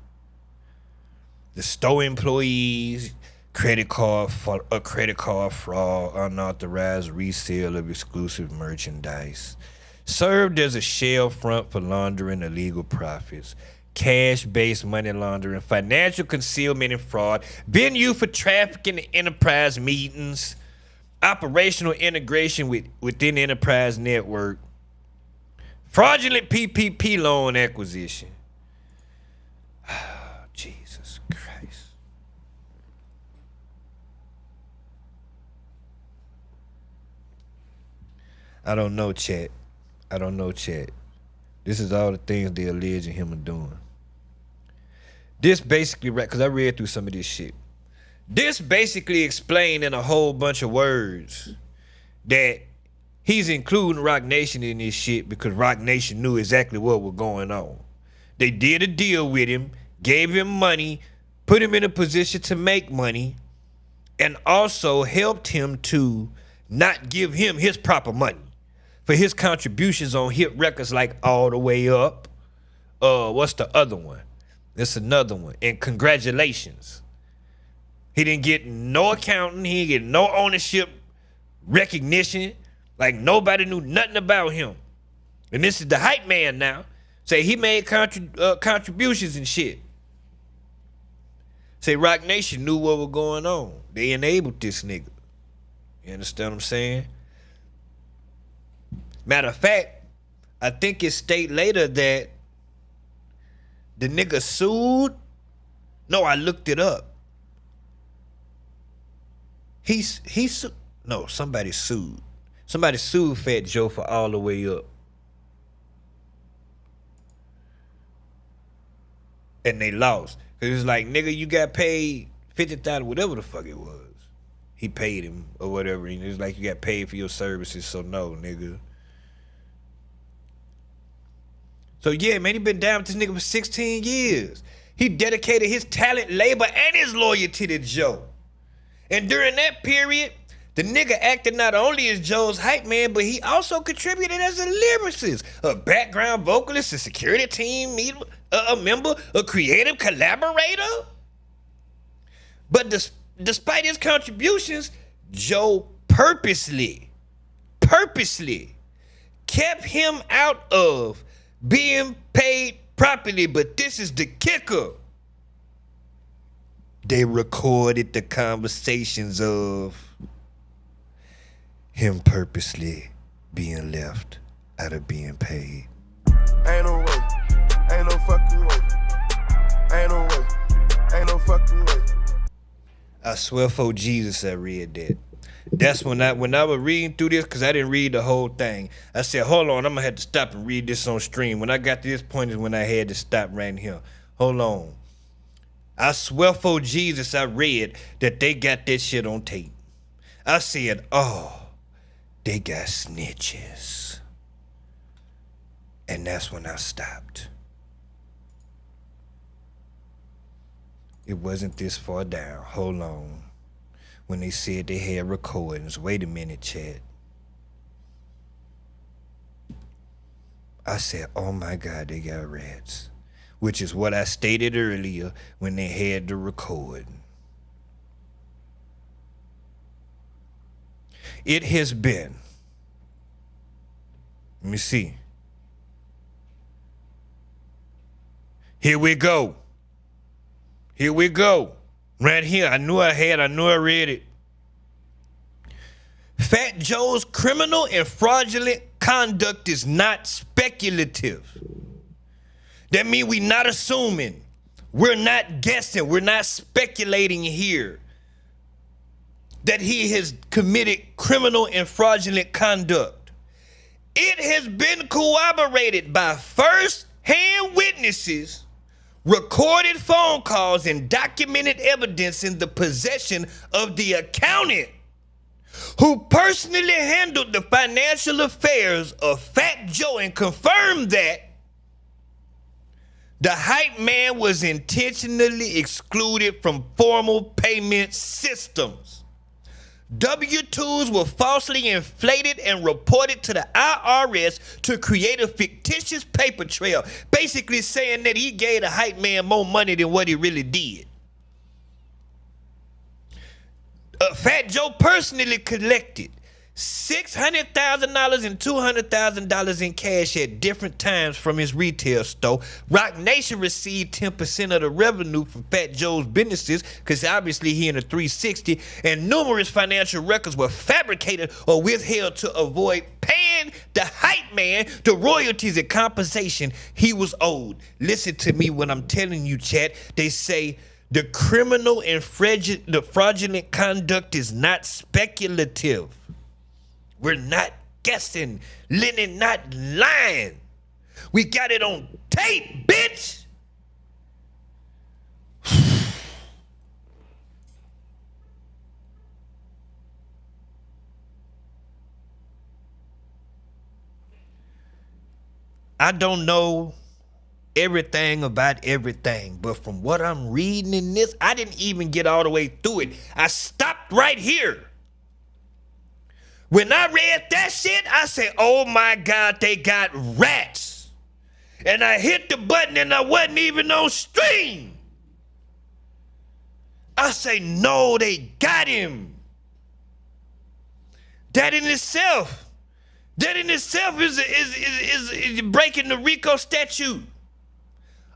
The store employees. Credit card fraud, unauthorized resale of exclusive merchandise, served as a shell front for laundering illegal profits, cash-based money laundering, financial concealment and fraud, been used for trafficking and enterprise meetings, operational integration within enterprise network, fraudulent PPP loan acquisition. Jesus Christ. I don't know, chat. I don't know, chat. This is all the things they're alleging him of doing. This basically, because I read through some of this shit. This basically explained in a whole bunch of words that he's including Rock Nation in this shit because Rock Nation knew exactly what was going on. They did a deal with him, gave him money, put him in a position to make money, and also helped him to not give him his proper money for his contributions on hit records like All the Way Up. What's the other one? It's another one. And Congratulations. He didn't get no accounting. He didn't get no ownership recognition. Like nobody knew nothing about him. And this is the hype man now. Say he made contributions and shit. Say Rock Nation knew what was going on. They enabled this nigga. You understand what I'm saying? Matter of fact, I think it state later that the nigga sued. No, I looked it up. Somebody sued. Somebody sued Fat Joe for All the Way Up. And they lost. Cause it's like, nigga, you got paid $50,000, whatever the fuck it was. He paid him or whatever. And it's like you got paid for your services, so no, nigga. So yeah, man, he been down with this nigga for 16 years. He dedicated his talent, labor, and his loyalty to Joe. And during that period, the nigga acted not only as Joe's hype man, but he also contributed as a lyricist, a background vocalist, a security team a member, a creative collaborator. But despite his contributions, Joe purposely kept him out of being paid properly. But this is the kicker. They recorded the conversations of him purposely being left out of being paid. Ain't no way. Ain't no fucking way. Ain't no way. Ain't no fucking way. I swear for Jesus I read that. That's when I was reading through this, because I didn't read the whole thing. I said, hold on, I'm going to have to stop and read this on stream. When I got to this point is when I had to stop right here. Hold on. I swear for Jesus I read that they got that shit on tape. I said, oh, they got snitches. And that's when I stopped. It wasn't this far down. Hold on. When they said they had recordings. Wait a minute, chat. I said, oh my God, they got rats. Which is what I stated earlier when they had the recording. It has been. Let me see. Here we go. Here we go. Right here. I knew I read it. Fat Joe's criminal and fraudulent conduct is not speculative. That means we're not assuming. We're not guessing. We're not speculating here that he has committed criminal and fraudulent conduct. It has been corroborated by first-hand witnesses, recorded phone calls, and documented evidence in the possession of the accountant who personally handled the financial affairs of Fat Joe and confirmed that the hype man was intentionally excluded from formal payment systems. W-2s were falsely inflated and reported to the IRS to create a fictitious paper trail, basically saying that he gave the hype man more money than what he really did. Fat Joe personally collected $600,000 and $200,000 in cash at different times from his retail store. Rock Nation received 10% of the revenue from Fat Joe's businesses, because obviously he in a 360, and numerous financial records were fabricated or withheld to avoid paying the hype man the royalties and compensation he was owed. Listen to me when I'm telling you, chat. They say the criminal and fraudulent conduct is not speculative. We're not guessing. Lennon not lying. We got it on tape, bitch. I don't know everything about everything, but from what I'm reading in this, I didn't even get all the way through it. I stopped right here. When I read that shit, I said, oh my God, they got rats. And I hit the button and I wasn't even on stream. I say, no, they got him. That in itself is breaking the RICO statute.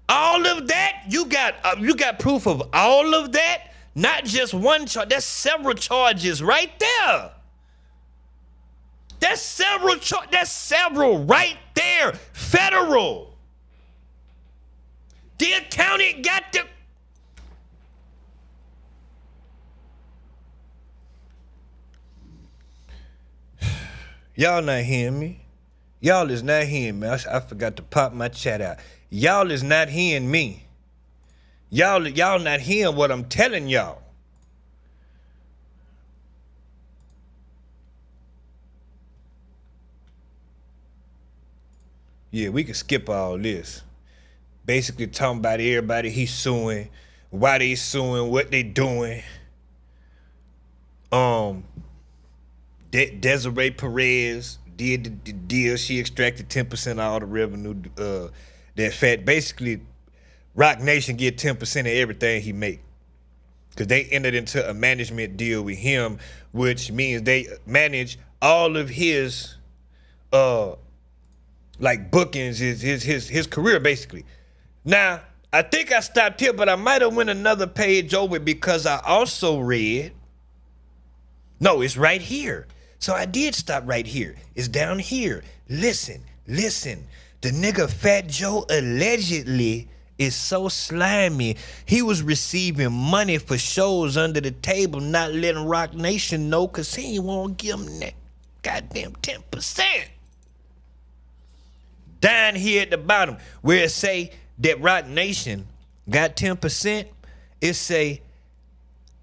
All of that, you got proof of all of that, not just one charge. That's several charges right there. That's several right there. Federal. The accountant got the... Y'all not hearing me. Y'all is not hearing me. I forgot to pop my chat out. Y'all is not hearing me. Y'all not hearing what I'm telling y'all. Yeah, we can skip all this. Basically talking about everybody he's suing, why they suing, what they doing. Desiree Perez did the deal. She extracted 10% of all the revenue. Basically, Rock Nation get 10% of everything he make. Because they entered into a management deal with him, which means they manage all of his bookings, his career basically. Now, I think I stopped here, but I might have went another page over because I also read. No, it's right here. So I did stop right here. It's down here. Listen. The nigga Fat Joe allegedly is so slimy. He was receiving money for shows under the table, not letting Rock Nation know because he ain't want to give him that goddamn 10%. Down here at the bottom, where it say that Rock Nation got 10%, it say,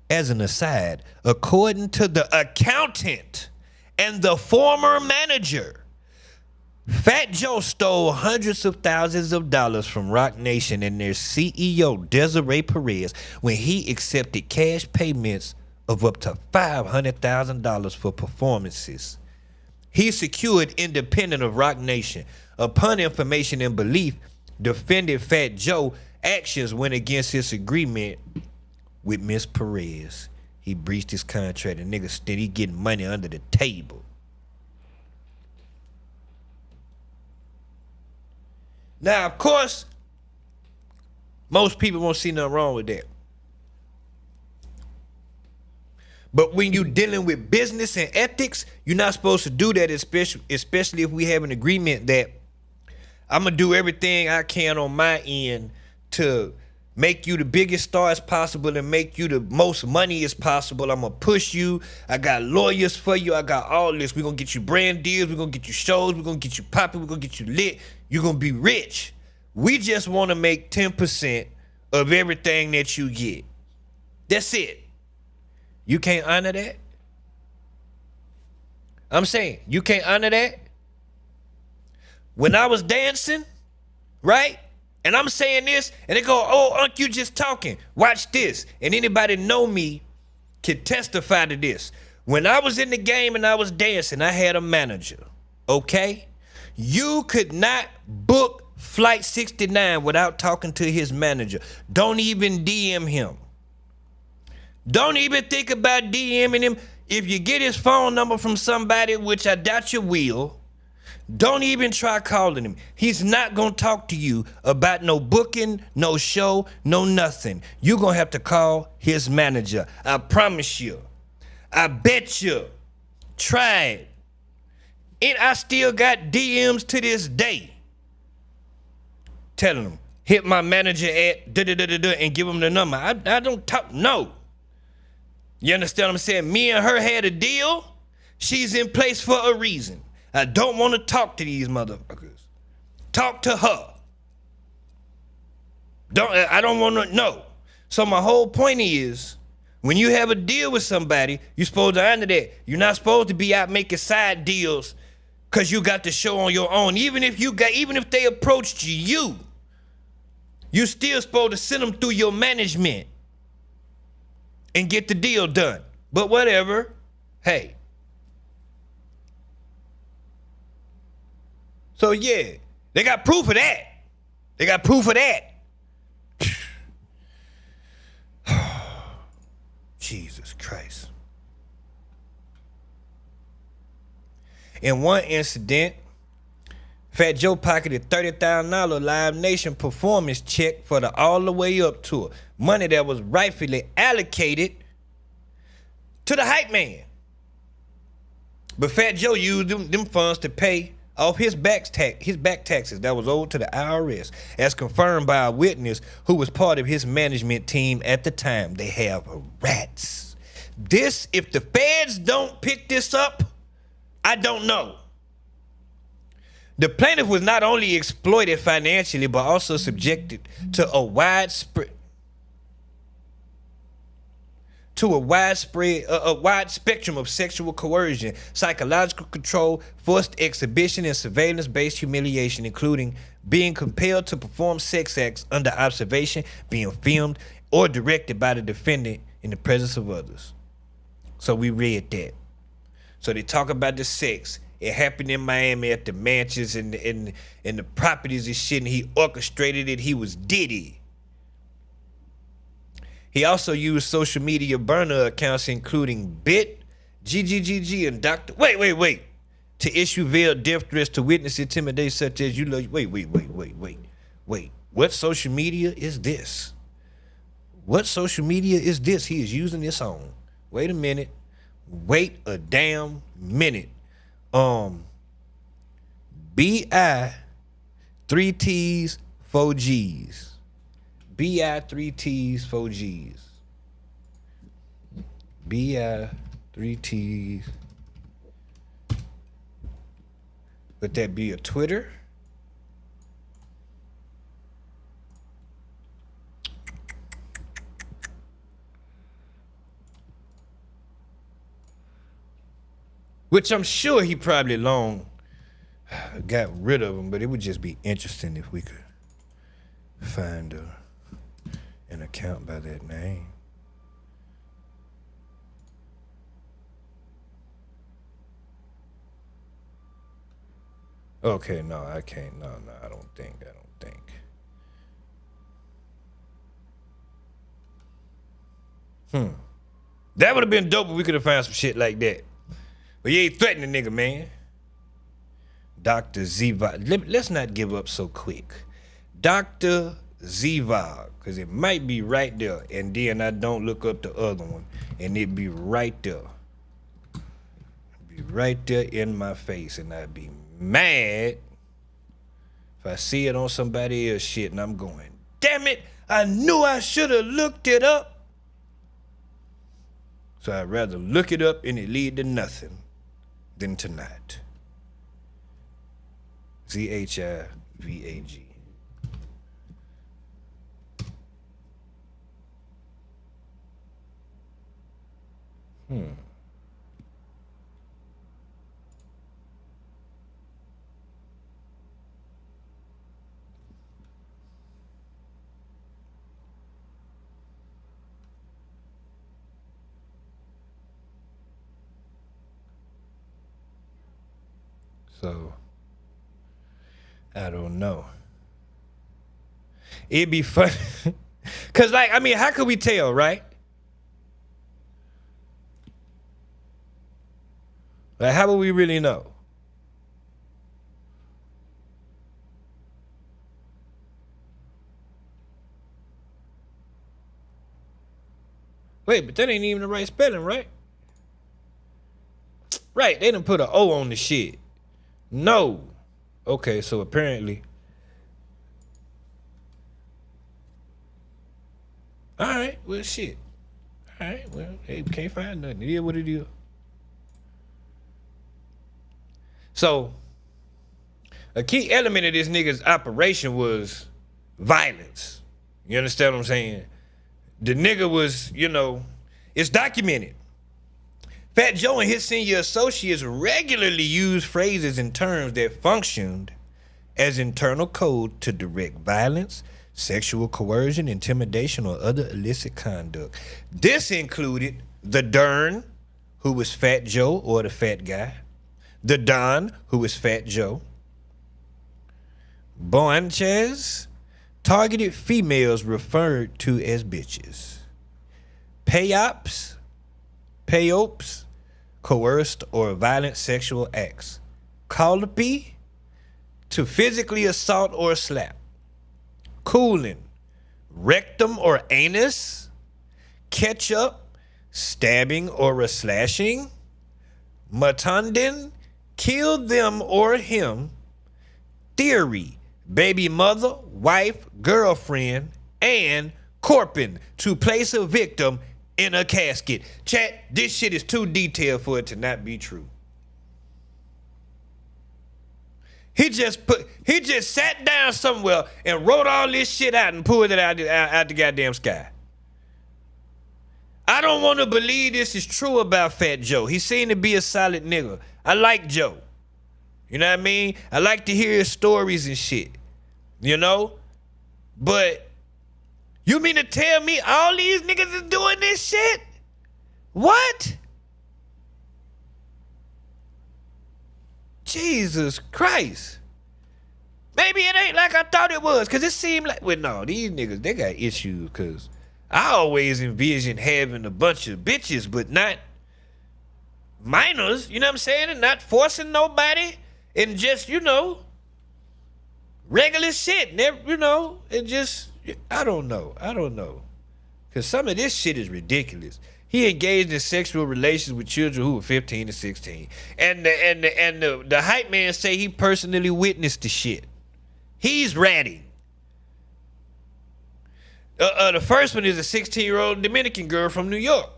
as an aside, according to the accountant and the former manager, Fat Joe stole hundreds of thousands of dollars from Rock Nation and their CEO, Desiree Perez, when he accepted cash payments of up to $500,000 for performances he secured independent of Rock Nation. Upon information and belief, defended Fat Joe actions went against his agreement with Miss Perez. He breached his contract and nigga steady getting money under the table. Now, of course, most people won't see nothing wrong with that. But when you're dealing with business and ethics, you're not supposed to do that, especially if we have an agreement that I'm going to do everything I can on my end to make you the biggest star as possible and make you the most money as possible. I'm going to push you. I got lawyers for you. I got all this. We're going to get you brand deals. We're going to get you shows. We're going to get you popping. We're going to get you lit. You're going to be rich. We just want to make 10% of everything that you get. That's it. You can't honor that? I'm saying, you can't honor that? When I was dancing, right? And I'm saying this, and they go, oh, Unc, you just talking. Watch this. And anybody know me can testify to this. When I was in the game and I was dancing, I had a manager, okay? You could not book Flight 69 without talking to his manager. Don't even DM him. Don't even think about DMing him. If you get his phone number from somebody, which I doubt you will, don't even try calling him. He's not going to talk to you about no booking, no show, no nothing. You're going to have to call his manager. I promise you. I bet you. Try it. And I still got DMs to this day telling him, hit my manager at da-da-da-da-da and give him the number. I don't talk, no. You understand what I'm saying? Me and her had a deal. She's in place for a reason. I don't want to talk to these motherfuckers. Talk to her. I don't want to know. So my whole point is, when you have a deal with somebody, you're supposed to honor that. You're not supposed to be out making side deals because you got the show on your own. Even if they approached you, you still supposed to send them through your management and get the deal done. But whatever, hey. So yeah, they got proof of that. They got proof of that. Jesus Christ. In one incident, Fat Joe pocketed $30,000 Live Nation performance check for the All the Way Up tour. Money that was rightfully allocated to the hype man. But Fat Joe used them funds to pay off his back taxes that was owed to the IRS, as confirmed by a witness who was part of his management team at the time. They have rats. This, if the feds don't pick this up, I don't know. The plaintiff was not only exploited financially, but also subjected to a wide spectrum of sexual coercion, psychological control, forced exhibition, and surveillance-based humiliation, including being compelled to perform sex acts under observation, being filmed, or directed by the defendant in the presence of others. So we read that. So they talk about the sex. It happened in Miami at the mansions and the properties and shit, and he orchestrated it. He was Diddy. He also used social media burner accounts, including Bit, GGGG, and Dr. Wait. To issue veiled death threats to witness intimidation such as wait. What social media is this? What social media is this he is using this on? Wait a minute. Wait a damn minute. BI 3 T's 4 G's. BI 3 T's 4 G's. BI 3 T's. Would that be a Twitter? Which I'm sure he probably long got rid of them, but it would just be interesting if we could find an account by that name. Okay, no, I can't. No, I don't think. That would have been dope if we could have found some shit like that. But you ain't threatening nigga, man. Dr. Zivog. Let's not give up so quick. Dr. Zivog, because it might be right there, and then I don't look up the other one, and it be right there. Be right there in my face, and I'd be mad if I see it on somebody else shit, and I'm going, damn it, I knew I should have looked it up. So I'd rather look it up and it lead to nothing than to not. ZHIVAG. So, I don't know. It'd be fun. Because, like, I mean, how could we tell, right? Like, how would we really know? Wait, but that ain't even the right spelling, right? Right, they done put an O on the shit. No. Okay, so apparently. All right, well, shit. All right, well, hey, can't find nothing. It is what it is. So, a key element of this nigga's operation was violence. You understand what I'm saying? The nigga was, you know, it's documented. Fat Joe and his senior associates regularly used phrases and terms that functioned as internal code to direct violence, sexual coercion, intimidation, or other illicit conduct. This included the Dern, who was Fat Joe or the fat guy, the Don, who was Fat Joe, Boanchez, targeted females referred to as bitches, Payopes, coerced or violent sexual acts. Colopy, to physically assault or slap. Cooling, rectum or anus. Ketchup, stabbing or a slashing. Matundin, kill them or him. Theory, baby mother, wife, girlfriend. And corping, to place a victim in a casket. Chat, this shit is too detailed for it to not be true. He just sat down somewhere and wrote all this shit out and pulled it out the goddamn sky. I don't want to believe this is true about Fat Joe. He seemed to be a solid nigga. I like Joe. You know what I mean? I like to hear his stories and shit. You know? But you mean to tell me all these niggas is doing this shit? What? Jesus Christ. Maybe it ain't like I thought it was, because it seemed like, well, no, these niggas, they got issues, because I always envisioned having a bunch of bitches, but not minors, you know what I'm saying? And not forcing nobody, and just, you know, Regular shit. Never, you know, it just, I don't know. Because some of this shit is ridiculous. He engaged in sexual relations with children who were 15 to 16. And the hype man say he personally witnessed the shit. He's ratting. The first one is a 16-year-old Dominican girl from New York.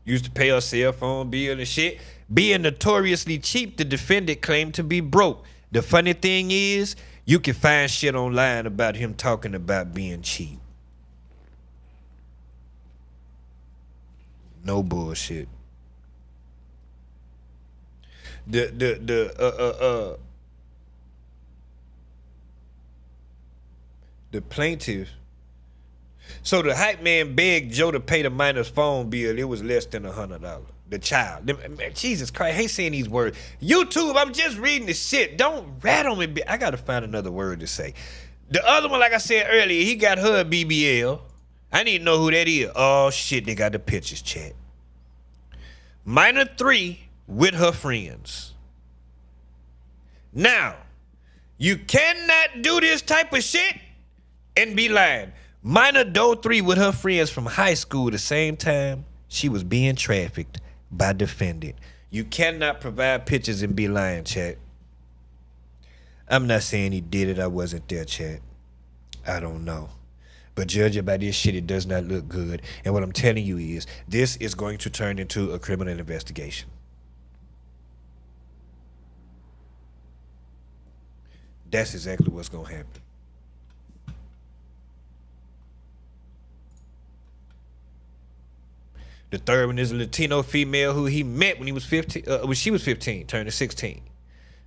Used to pay her cell phone bill and shit. Being notoriously cheap, the defendant claimed to be broke. The funny thing is, you can find shit online about him talking about being cheap. No bullshit. The plaintiff. So the hype man begged Joe to pay the minor's phone bill. It was less than $100. The child. Jesus Christ, I hate saying these words. YouTube, I'm just reading the shit. Don't rat on me. I gotta find another word to say. The other one, like I said earlier, he got her a BBL. I need to know who that is. Oh shit, they got the pictures, chat. Minor 3 with her friends. Now, you cannot do this type of shit and be lying. Minor Doe 3 with her friends from high school the same time she was being trafficked by defendant. You cannot provide pictures and be lying, chat. I'm not saying he did it. I wasn't there, chat. I don't know. But judging by this shit, it does not look good. And what I'm telling you is, this is going to turn into a criminal investigation. That's exactly what's going to happen. The third one is a Latino female who he met when he was 15, when she was 15, turning 16.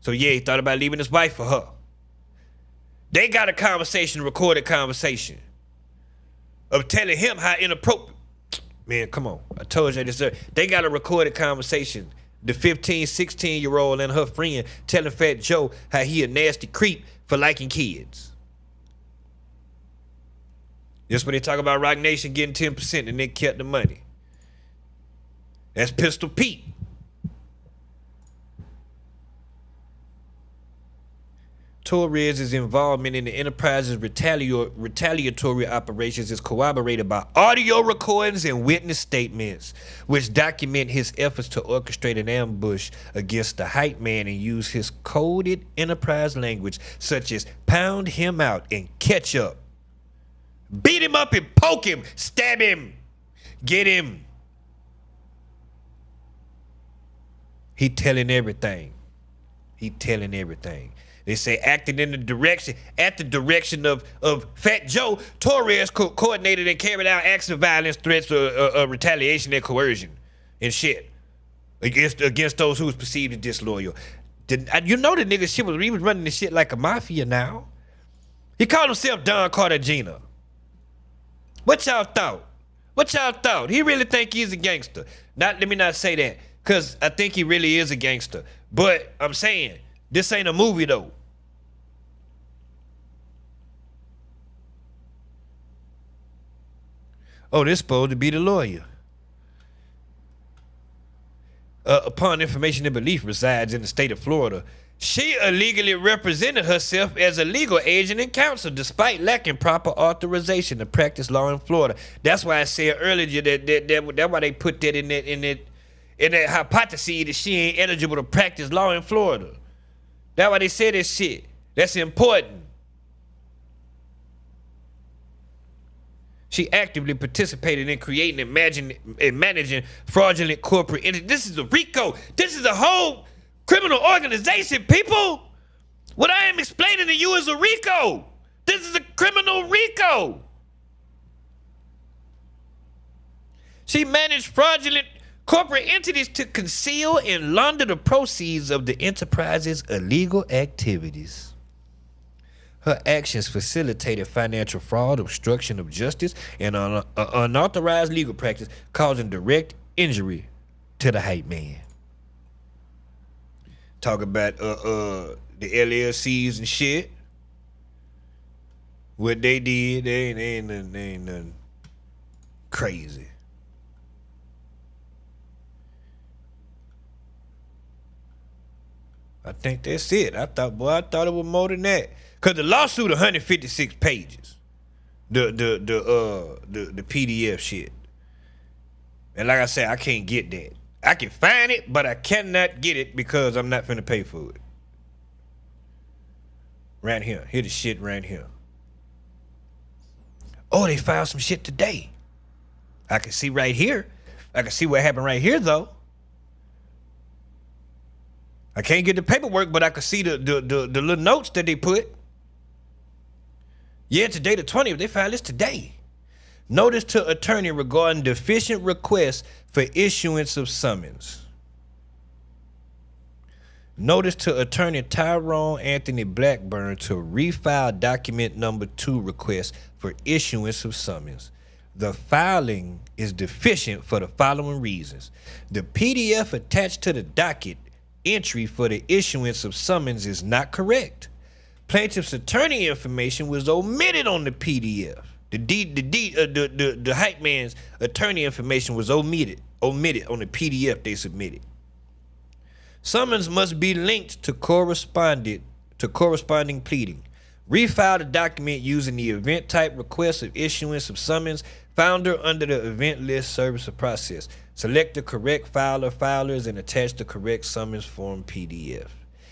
So yeah, he thought about leaving his wife for her. They got a conversation, a recorded conversation, of telling him how inappropriate. Man, come on. I told you this. They got a recorded conversation. The 15, 16-year-old and her friend telling Fat Joe how he a nasty creep for liking kids. This when they talk about Rock Nation getting 10% and they kept the money. That's Pistol Pete. Torres' involvement in the Enterprise's retaliatory operations is corroborated by audio recordings and witness statements, which document his efforts to orchestrate an ambush against the hype man and use his coded Enterprise language, such as pound him out and catch up, beat him up and poke him, stab him, get him. He telling everything. They say acting at the direction of Fat Joe, Torres coordinated and carried out acts of violence, threats, or retaliation and coercion and shit against those who was perceived as disloyal. You know the nigga shit he was running this shit like a mafia now. He called himself Don Cartagena. What y'all thought? He really think he's a gangster. Let me not say that, because I think he really is a gangster. But I'm saying, this ain't a movie though. Oh, this supposed to be the lawyer. Upon information and belief resides in the state of Florida, she illegally represented herself as a legal agent and counsel despite lacking proper authorization to practice law in Florida. That's why I said earlier that's why they put that in that hypothesis that she ain't eligible to practice law in Florida. That's why they said this shit. That's important. She actively participated in creating and managing fraudulent corporate entities. This is a RICO. This is a whole criminal organization, people. What I am explaining to you is a RICO. This is a criminal RICO. She managed fraudulent corporate entities to conceal and launder the proceeds of the enterprise's illegal activities. Her actions facilitated financial fraud, obstruction of justice, and unauthorized legal practice, causing direct injury to the hype man. Talk about the LLCs and shit. What they did, they ain't nothing crazy. I think that's it. I thought it was more than that. Cause the lawsuit 156 pages. The PDF shit. And like I said, I can't get that. I can find it, but I cannot get it because I'm not finna pay for it. Right here. Here the shit right here. Oh, they filed some shit today. I can see right here. I can see what happened right here though. I can't get the paperwork, but I can see the little notes that they put. Yeah, today the 20th. They filed this today. Notice to attorney regarding deficient request for issuance of summons. Notice to attorney Tyrone Anthony Blackburn to refile document number 2 request for issuance of summons. The filing is deficient for the following reasons. The PDF attached to the docket entry for the issuance of summons is not correct. Plaintiff's attorney information was omitted on the PDF. The hype man's attorney information was omitted on the PDF they submitted. Summons must be linked to corresponding pleading. Refile the document using the event type request of issuance of summons founder under the event list service or process. Select the correct filer filers and attach the correct summons form PDF.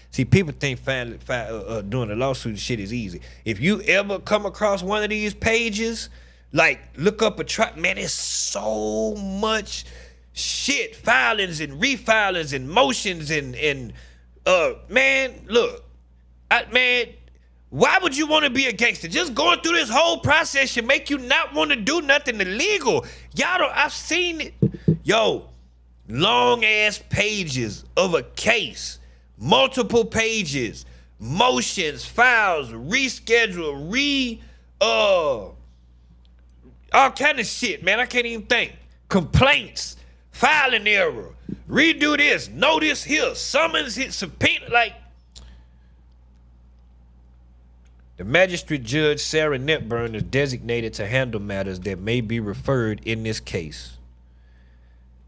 See, people think doing a lawsuit shit is easy. If you ever come across one of these pages, like look up a man, it's so much shit, filings and refilings and motions and man, look, man, why would you want to be a gangster? Just going through this whole process should make you not want to do nothing illegal. I've seen it. Yo, long ass pages of a case. Multiple pages, motions, files, reschedule, all kind of shit, man. I can't even think. Complaints, filing error, redo this, notice here, summons hit, subpoena, like. The magistrate judge, Sarah Netburn, is designated to handle matters that may be referred in this case.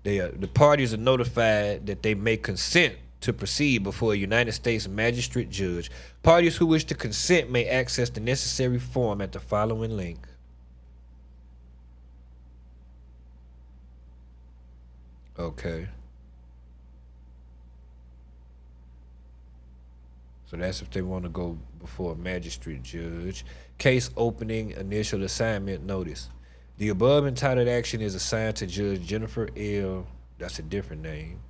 The parties are notified that they may consent to proceed before a United States magistrate judge. Parties who wish to consent may access the necessary form at the following link. Okay. So that's if they want to go before a magistrate judge. Case opening, initial assignment notice. The above entitled action is assigned to Judge Jennifer L. That's a different name.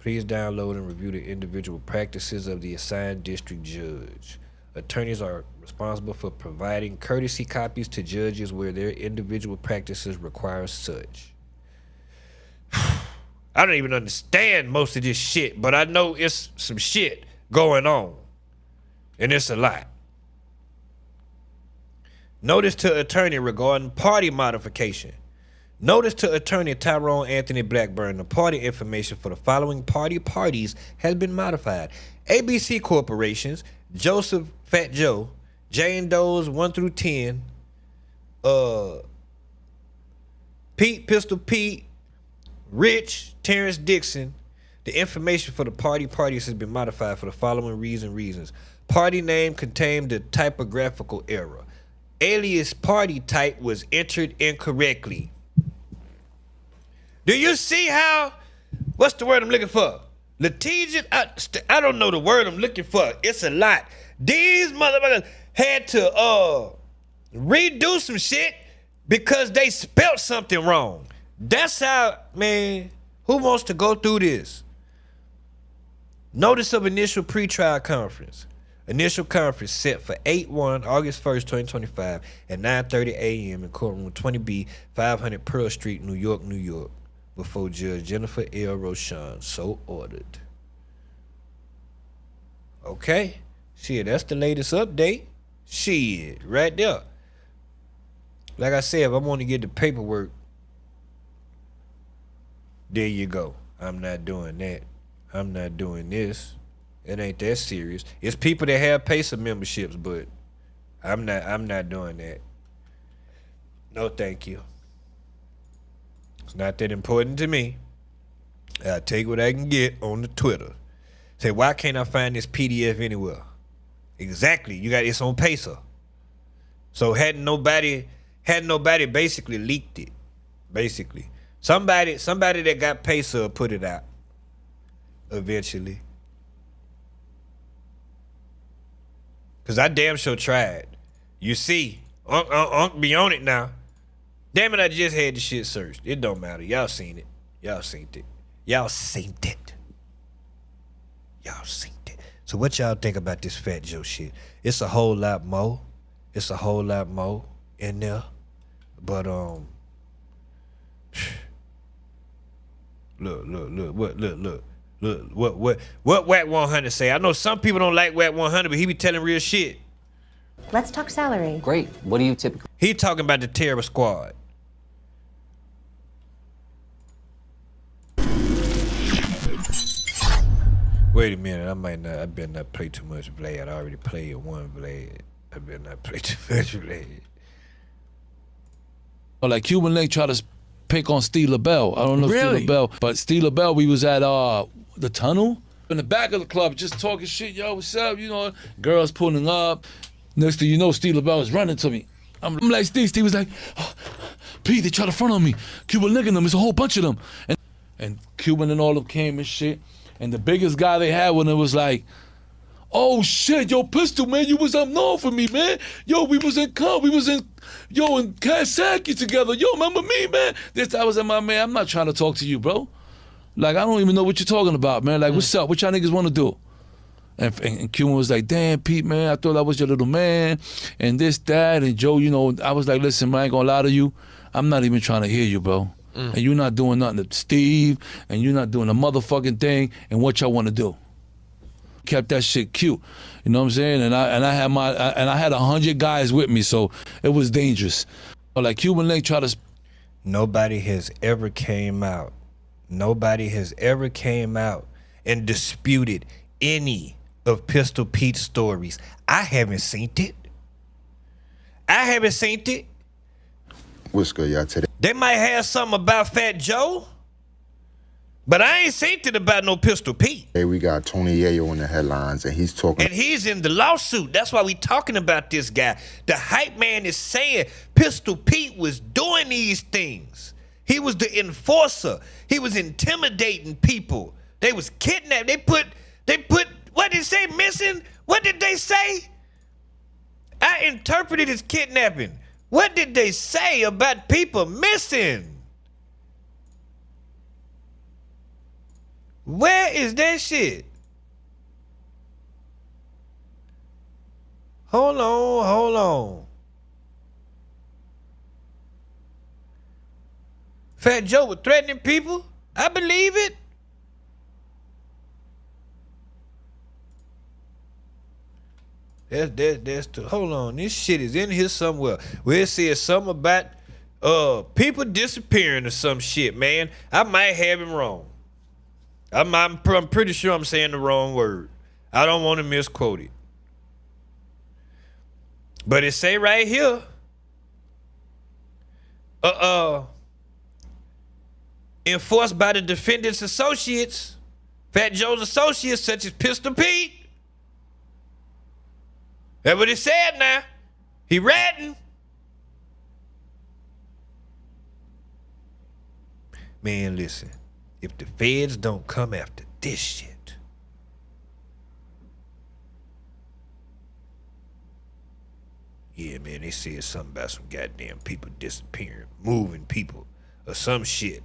Please download and review the individual practices of the assigned district judge. Attorneys are responsible for providing courtesy copies to judges where their individual practices require such. I don't even understand most of this shit, but I know it's some shit going on. And it's a lot. Notice to attorney regarding party modification. Notice to attorney Tyrone Anthony Blackburn, the party information for the following parties has been modified. ABC Corporations, Joseph Fat Joe, Jane Doe's 1 through 10, Pete Pistol Pete, Rich, Terrence Dixon. The information for the parties has been modified for the following reasons. Party name contained the typographical error. Alias party type was entered incorrectly. Do you see how, what's the word I'm looking for? Litigious, I don't know the word I'm looking for. It's a lot. These motherfuckers had to redo some shit because they spelt something wrong. That's how, man, who wants to go through this? Notice of initial pretrial conference. Initial conference set for 8/1, August 1st, 2025 at 9:30 a.m. in courtroom 20B, 500 Pearl Street, New York, New York, before Judge Jennifer L. Roshan, so ordered. Okay, shit, that's the latest update. Shit, right there. Like I said, if I want to get the paperwork, there you go. I'm not doing that. I'm not doing this. It ain't that serious. It's people that have PACER memberships, but I'm not doing that. No, thank you. It's not that important to me. I'll take what I can get on the Twitter. Say, why can't I find this PDF anywhere? Exactly. You got it's on Pacer. So hadn't nobody basically leaked it. Basically. Somebody that got Pacer put it out. Eventually. Cause I damn sure tried. You see, Unc be on it now. Damn it, I just had the shit searched. It don't matter. Y'all seen it. Y'all seen it. Y'all seen it. Y'all seen it. So what y'all think about this Fat Joe shit? It's a whole lot more. It's a whole lot more in there. But look, what Wack 100 say? I know some people don't like Wack 100, but he be telling real shit. Let's talk salary. Great. What do you typically? He talking about the Terror Squad. Wait a minute, I better not play too much Vlad. I already played one Vlad. I better not play too much Vlad. Like Cuban Link tried to pick on Steve LaBelle. I don't know Really? Steve LaBelle, but Steve LaBelle, we was at the tunnel in the back of the club, just talking shit. Yo, what's up? You know, girls pulling up. Next thing you know, Steve LaBelle was running to me. I'm like, Steve was like, oh, Pete, they try to front on me. Cuban Link and them, it's a whole bunch of them. And Cuban and all of them came and shit. And the biggest guy they had when it was like, oh shit, yo, Pistol, man, you was up north for me, man. Yo, we was in Kasaki together. Yo, remember me, man? I was at my man, I'm not trying to talk to you, bro. Like, I don't even know what you're talking about, man. Like, what's up? What y'all niggas want to do? And Cuban was like, damn, Pete, man, I thought I was your little man, and this, that. And Joe, you know, I was like, listen, man, I ain't gonna lie to you. I'm not even trying to hear you, bro. And you're not doing nothing to Steve, and you're not doing a motherfucking thing, and what y'all want to do. Kept that shit cute, you know what I'm saying? And I had 100 guys with me, so it was dangerous. Like Cuban Link tried to. Nobody has ever came out. Nobody has ever came out and disputed any of Pistol Pete's stories. I haven't seen it. I haven't seen it. What's good, y'all, today? They might have something about Fat Joe, but I ain't seen it about no Pistol Pete. Hey, we got Tony Yayo in the headlines, and he's talking. And he's in the lawsuit. That's why we talking about this guy. The hype man is saying Pistol Pete was doing these things. He was the enforcer. He was intimidating people. They was kidnapped. They put, what did they say, missing? What did they say? I interpreted as kidnapping. What did they say about people missing? Where is that shit? Hold on. Fat Joe was threatening people? I believe it. Hold on, this shit is in here somewhere. Where it says something about people disappearing or some shit, man. I might have him wrong. I'm pretty sure I'm saying the wrong word. I don't want to misquote it. But it say right here, enforced by the defendant's associates, Fat Joe's associates such as Pistol Pete. That's what he said now. He ratting. Man, listen. If the feds don't come after this shit, yeah, man, they said something about some goddamn people disappearing, moving people, or some shit.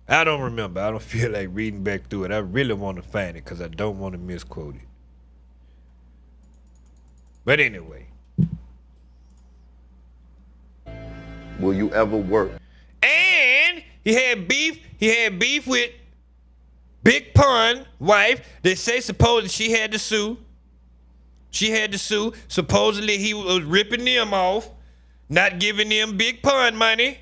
I don't remember. I don't feel like reading back through it. I really want to find it because I don't want to misquote it. But anyway. Will you ever work? And he had beef with Big Pun wife. They say supposedly she had to sue. Supposedly he was ripping them off, not giving them Big Pun money.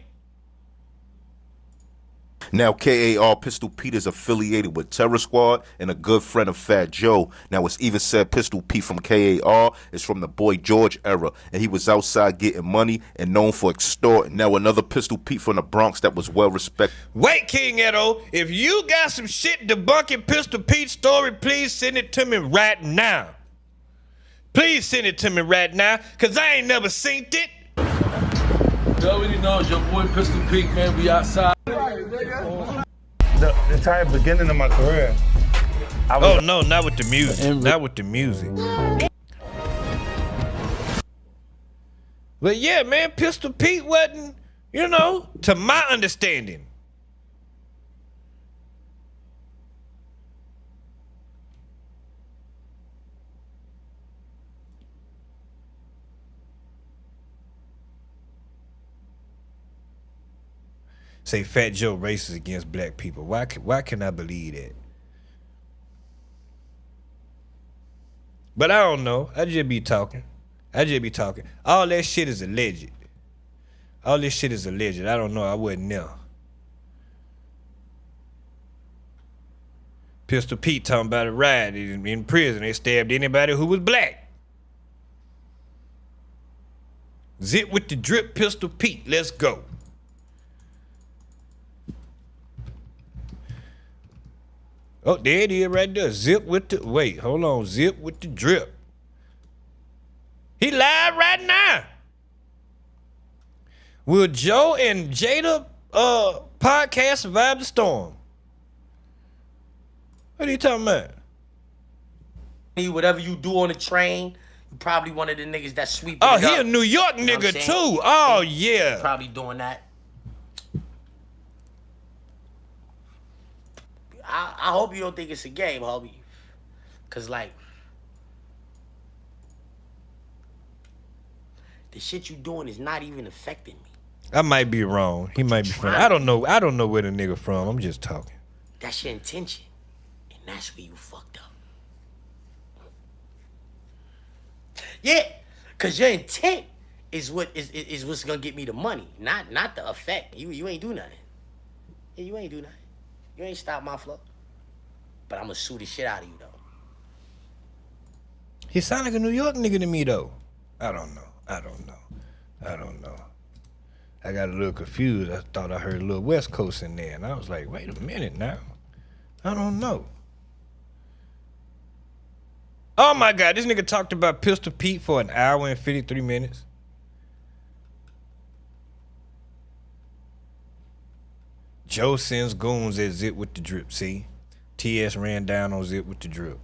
Now, KAR Pistol Pete is affiliated with Terror Squad and a good friend of Fat Joe. Now, it's even said Pistol Pete from KAR is from the Boy George era, and he was outside getting money and known for extorting. Now, another Pistol Pete from the Bronx that was well respected. Wait, King Edo, if you got some shit debunking Pistol Pete's story, please send it to me right now. Please send it to me right now, because I ain't never seen it. You already know it's your boy Pistol Pete, man. We outside. The entire beginning of my career. Oh no, not with the music. Not with the music. But yeah, man, Pistol Pete wasn't, you know, to my understanding. Say Fat Joe racist against black people. Why can I believe that? But I don't know. I just be talking. All that shit is alleged. All this shit is alleged. I don't know. I wasn't there. Pistol Pete talking about a riot in prison. They stabbed anybody who was black. Zip with the drip, Pistol Pete. Let's go. Oh, there it is right there. Zip with the, wait, hold on. Zip with the drip. He live right now. Will Joe and Jada podcast survive the storm? What are you talking about? Whatever you do on the train, you probably one of the niggas that sweep. Oh, he a New York nigga too. Oh, yeah. Probably doing that. I hope you don't think it's a game, homie. Cause like the shit you doing is not even affecting me. I might be wrong. He might be from. I don't know where the nigga from. I'm just talking. That's your intention. And that's where you fucked up. Yeah, cause your intent is what is what's gonna get me the money, not the effect. You ain't do nothing. Yeah, you ain't do nothing. You ain't stop my flow. But I'm gonna sue the shit out of you though. He sound like a New York nigga to me though. I don't know. I got a little confused. I thought I heard a little West Coast in there, and I was like, wait a minute now. I don't know. Oh my God, this nigga talked about Pistol Pete for an hour and 53 minutes. Joe sends goons at Zip with the drip. See? TS ran down on Zip with the drip.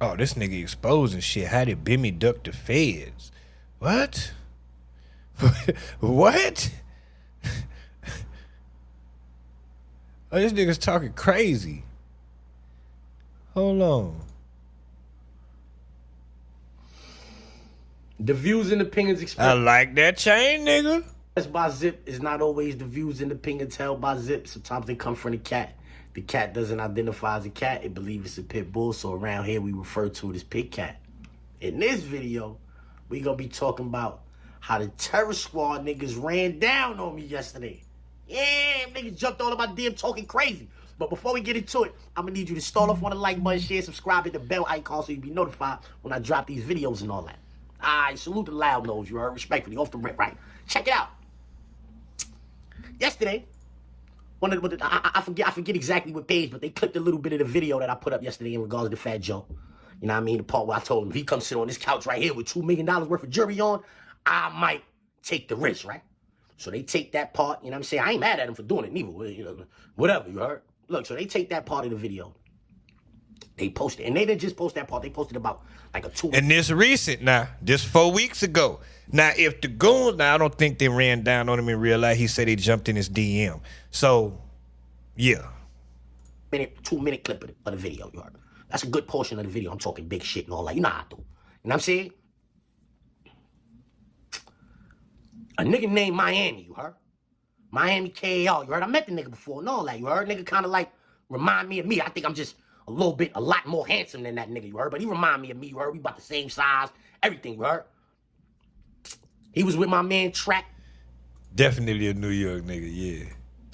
Oh, this nigga exposing shit. How did Bimmy duck the feds? What? What? Oh, this nigga's talking crazy. Hold on. The views and opinions expressed. I like that chain, nigga. By Zip is not always the views and opinions held by Zip. Sometimes they come from the cat. The cat doesn't identify as a cat. It believes it's a pit bull. So around here, we refer to it as pit cat. In this video, we gonna be talking about how the Terror Squad niggas ran down on me yesterday. Yeah, niggas jumped all of my DM talking crazy. But before we get into it, I'm gonna need you to start off on the like button, share, subscribe, hit the bell icon so you be notified when I drop these videos and all that. Alright, salute the loud nose, you heard? Respectfully, off the rip, right? Check it out. Yesterday, I forget exactly what page, but they clipped a little bit of the video that I put up yesterday in regards to Fat Joe. You know what I mean? The part where I told him, if he comes sit on this couch right here with $2 million worth of jury on, I might take the risk, right? So they take that part, you know what I'm saying? I ain't mad at him for doing it neither. You know, whatever, you heard? Look, so they take that part of the video. They post it. And they didn't just post that part. They posted about like a 2. And this recent now, just 4 weeks ago. Now, if the goons, now I don't think they ran down on him in real life. He said he jumped in his DM. So, yeah. 2-minute clip of the video, you heard? That's a good portion of the video. I'm talking big shit and all that. You know how I do. You know what I'm saying? A nigga named Miami, you heard? Miami KAR, you heard? I met the nigga before and all that, you heard? Nigga kind of like remind me of me. I think I'm just a lot more handsome than that nigga, you heard? But he remind me of me, you heard? We about the same size, everything, you heard? He was with my man Trap. Definitely a New York nigga, yeah.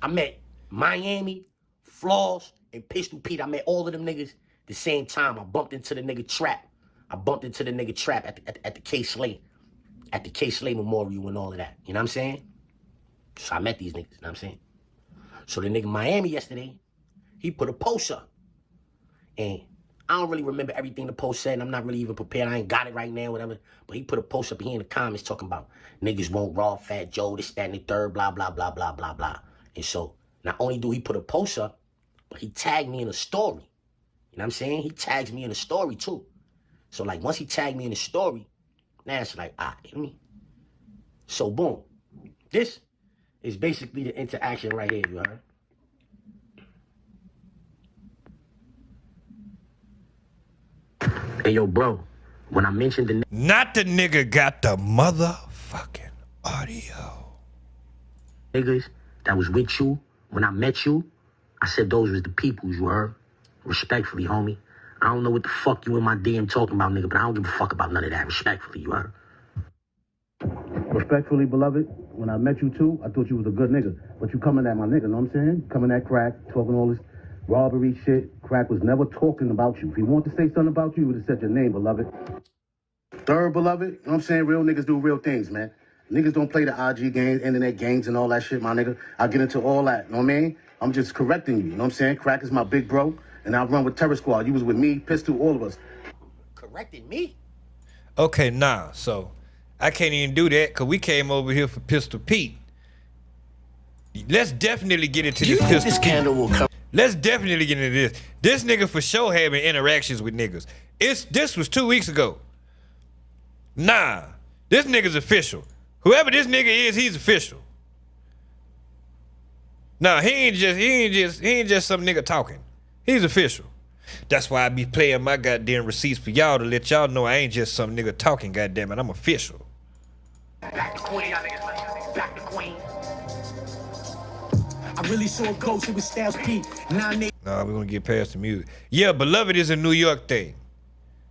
I met Miami, Flaws, and Pistol Pete. I met all of them niggas the same time. I bumped into the nigga Trap. at the K Slay. At the K Slay Memorial and all of that. You know what I'm saying? So I met these niggas, you know what I'm saying? So the nigga Miami yesterday, he put a post up. And I don't really remember everything the post said, and I'm not really even prepared. I ain't got it right now, whatever. But he put a post up here in the comments talking about niggas won't raw Fat Joe, this, that, and the third, blah, blah, blah, blah, blah, blah. And so not only do he put a post up, but he tagged me in a story. You know what I'm saying? He tags me in a story too. So like once he tagged me in a story, now it's like, ah, you know what I mean? So boom. This is basically the interaction right here, you heard? Hey, yo, bro, when I mentioned the... Not the nigga got the motherfucking audio. Niggas that was with you, when I met you, I said those was the peoples, you heard? Respectfully, homie. I don't know what the fuck you in my DM talking about, nigga, but I don't give a fuck about none of that. Respectfully, you heard? Respectfully, beloved, when I met you too, I thought you was a good nigga. But you coming at my nigga, know what I'm saying? Coming at Crack, talking all this robbery shit. Crack was never talking about you. If he wanted to say something about you, he would have said your name, beloved. Third, beloved, you know what I'm saying? Real niggas do real things, man. Niggas don't play the IG games, internet games, and all that shit, my nigga. I get into all that, you know what I mean? I'm just correcting you, you know what I'm saying? Crack is my big bro, and I run with Terror Squad. You was with me, Pistol, all of us. Correcting me? Okay, nah, so I can't even do that because we came over here for Pistol Pete. Let's definitely get into this Pistol Pete. Candle will come. Let's definitely get into this. This nigga for sure having interactions with niggas. This was 2 weeks ago. Nah, this nigga's official. Whoever this nigga is, he's official. Nah, he ain't just some nigga talking. He's official. That's why I be playing my goddamn receipts for y'all to let y'all know I ain't just some nigga talking, goddamn it. I'm official. Back to Queen, y'all niggas. Back to Queen. I really saw a ghost, it was Styles P. Nah, we're gonna get past the music. Yeah, Beloved is a New York thing.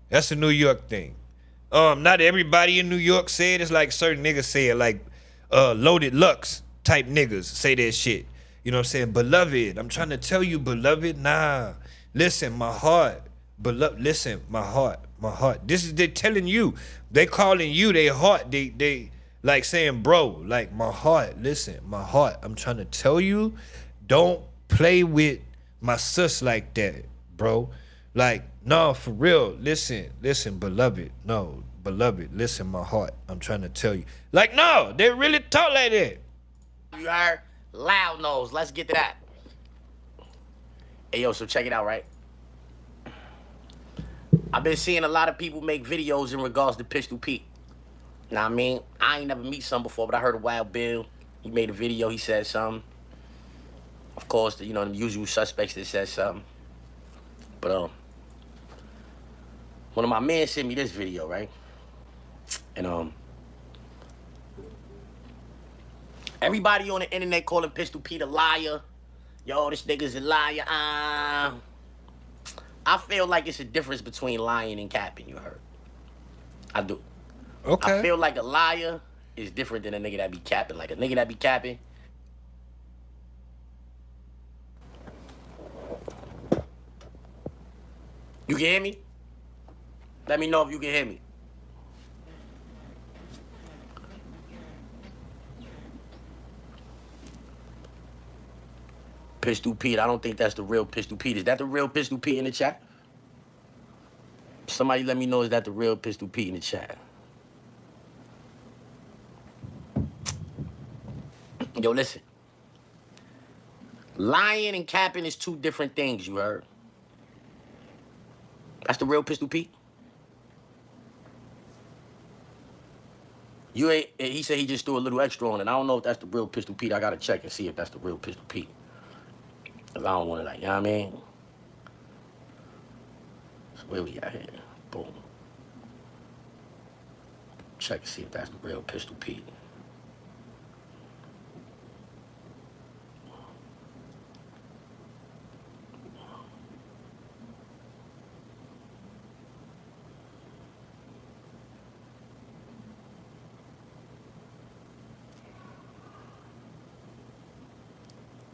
That's a New York thing. Not everybody in New York say it. It's like certain niggas say it, like Loaded Lux type niggas say that shit. You know what I'm saying? Beloved, I'm trying to tell you, beloved, nah. Listen, my heart. Beloved, listen, my heart. This is, they telling you. They calling you their heart. They like saying, bro, like my heart, listen, my heart. I'm trying to tell you, don't play with my sis like that, bro. Like, no, for real. Listen, beloved. No, beloved, listen, my heart. I'm trying to tell you. Like, no, they really talk like that. You heard? Loud nose. Let's get to that. Hey, yo, so check it out, right? I've been seeing a lot of people make videos in regards to Pistol Pete. Now, I mean, I ain't never meet some before, but I heard of Wild Bill. He made a video. He said something. Of course, the usual suspects that said something. But, one of my men sent me this video, right? And, everybody on the internet calling Pistol Pete a liar. Yo, this nigga's a liar. I feel like it's a difference between lying and capping, you heard. I do. Okay. I feel like a liar is different than a nigga that be capping. Like a nigga that be capping. You can hear me? Let me know if you can hear me. Pistol Pete, I don't think that's the real Pistol Pete. Is that the real Pistol Pete in the chat? Somebody let me know, is that the real Pistol Pete in the chat? Yo, listen. Lying and capping is two different things, you heard? That's the real Pistol Pete? You ain't, he said he just threw a little extra on it. I don't know if that's the real Pistol Pete. I gotta check and see if that's the real Pistol Pete. Cause I don't want to, like, you know what I mean? So where we at here? Boom. Check and see if that's the real Pistol Pete.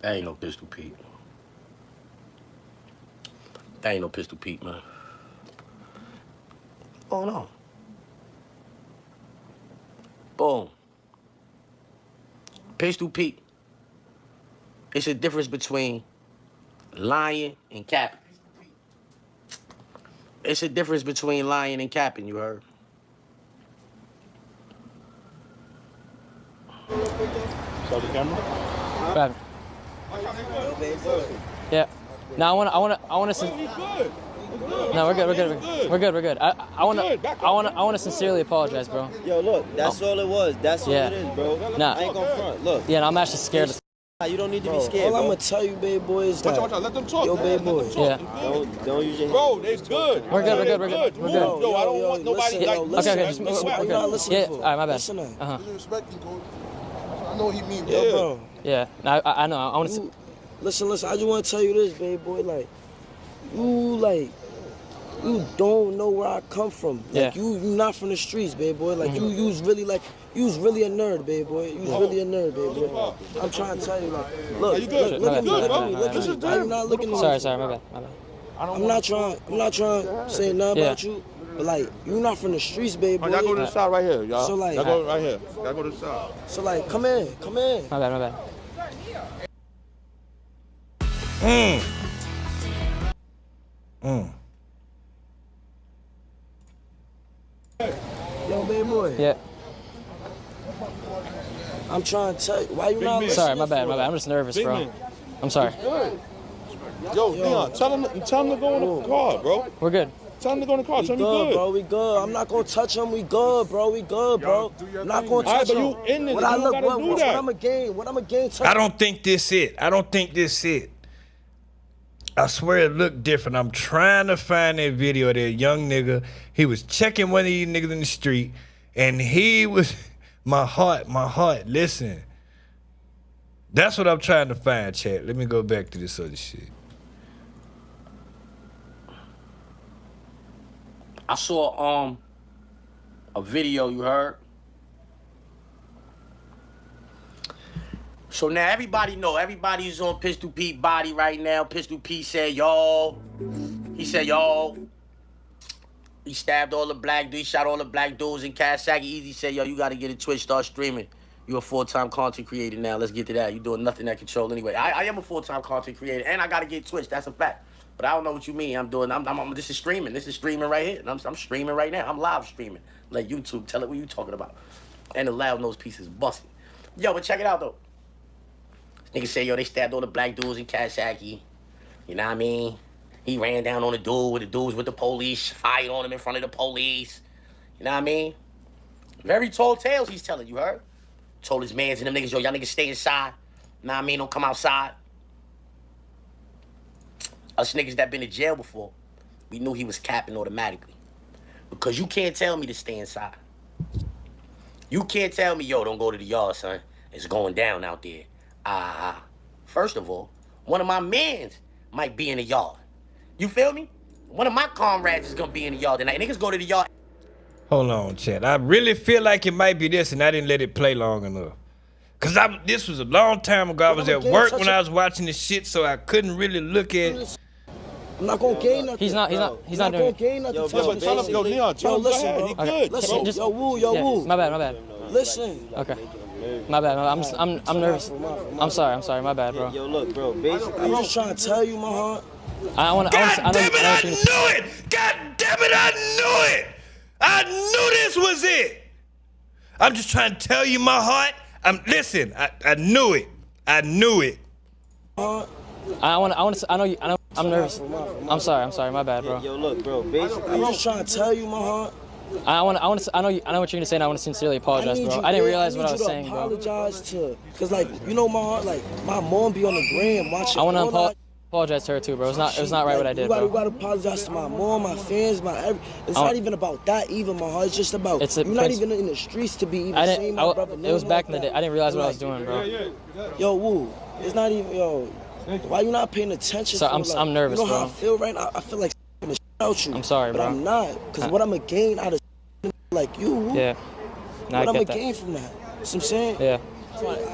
That ain't no Pistol Pete. That ain't no Pistol Pete, man. Oh no. Boom. Pistol Pete. It's a difference between lying and capping. It's a difference between lying and capping, you heard? Show the camera. What happened? Yeah. No, I want to. No, we're good. I want to sincerely apologize, bro. Yo, look, that's all it was. That's all Yeah. it is, bro. Nah. I ain't gonna front. Look. Yeah, and I'm actually scared. You don't need to be scared, All I'm bro. gonna tell you, baby boy, is that. Watch out, let them talk. Yo, baby boy. Yeah. Don't use your Bro, they good. We're good. Yo, I don't yo, want nobody listen, like. yo, listen. Okay, just Listen, we're you not good. listening Yeah. for. All right, my bad. Listen up. Uh huh. Respect you, coach. I know what he mean. Yo, bro. Yeah. No, I know. I want to. Listen. I just want to tell you this, baby boy. You don't know where I come from. Like, Yeah. you not from the streets, baby boy. Like, you was really a nerd, baby boy. You was really a nerd, baby boy. I'm trying to tell you, like, look, you good? look at me, Good, look bro. at me, look This at is me. Why you not looking at me? Sorry, my bad. I'm not trying to say nothing about you, but like, you not from the streets, baby boy. Y'all go to the side right here, y'all. So, like, y'all go right here. Y'all go to the side. So like, come in. My bad. Yo, baby boy. Yeah. I'm trying to tell you, why you not listening? Sorry, my bad. I'm just nervous, Big bro. man. I'm sorry. Yo, Leon, tell him to go in the car, bro. We're good. Tell him to go in the car. We Tell him good, you good. bro. We good. I'm not gonna touch him. We good, bro. I'm not gonna touch but him. you in it. What You I don't look, gotta what, do what that. I'm a gain? What I'm a gain? I don't think this it. I swear it looked different. I'm trying to find that video of that young nigga. He was checking one of these niggas in the street, and he was my heart. Listen. That's what I'm trying to find, chat. Let me go back to this other shit. I saw a video, you heard? So now everybody's on Pistol Pete body right now. Pistol Pete said, he stabbed all the black dudes, he shot all the black dudes in Kasagi. Easy said, you gotta get a Twitch, start streaming. You're a full-time content creator now. Let's get to that. You're doing nothing at Control anyway. I am a full-time content creator, and I gotta get Twitch. That's a fact. But I don't know what you mean. This is streaming. This is streaming right here. And I'm streaming right now. I'm live streaming. Like YouTube. Tell it what you talking about. And the loud nose piece is busting. Yo, but check it out though. Niggas say, they stabbed all the black dudes in Kasagi. You know what I mean? He ran down on the dude with the dudes with the police, fired on him in front of the police. You know what I mean? Very tall tales he's telling, you heard? Told his mans and them niggas, y'all niggas stay inside. You know what I mean? Don't come outside. Us niggas that been in jail before, we knew he was capping automatically. Because you can't tell me to stay inside. You can't tell me, don't go to the yard, son. It's going down out there. First of all, one of my mans might be in the yard. You feel me? One of my comrades is gonna be in the yard tonight. Niggas go to the yard. Hold on, chat. I really feel like it might be this, and I didn't let it play long enough. Cause this was a long time ago. I was at work when I was watching this shit, so I couldn't really look at. I'm not gonna gain nothing. He's not doing gonna gain nothing. Leon, tell him, listen, he good. Listen, yo, woo. My bad. Listen. Okay. My bad. I'm nervous. I'm sorry. My bad, bro. Yo, look, bro. Basically, I'm just trying to tell you, my heart. God damn it, I knew it. I knew this was it. I'm just trying to tell you, my heart. Listen. I knew it. I'm nervous. I'm sorry. My bad, bro. Yo, look, bro. Basically, I'm just trying to tell you, my heart. I know what you're gonna say, and I want to sincerely apologize, bro. I didn't realize what I was saying, bro. Apologize to, cause like my heart, like my mom be on the gram watching. I want to apologize to her too, bro. It was not right what I did, bro. You gotta apologize to my mom, my fans, It's not even about that, even my heart. It's just about you're not even in the streets to be even saying my brother. It was back in the day. I didn't realize what I was doing, bro. Yo, woo. It's not even Why you not paying attention? So I'm nervous, bro. You know how bro. I feel right now? I feel like the shit out you. I'm sorry, but bro. I'm not, cause what I'm gonna gain out of like you. Yeah. What I'm gonna gain from that? You know what I'm saying? Yeah.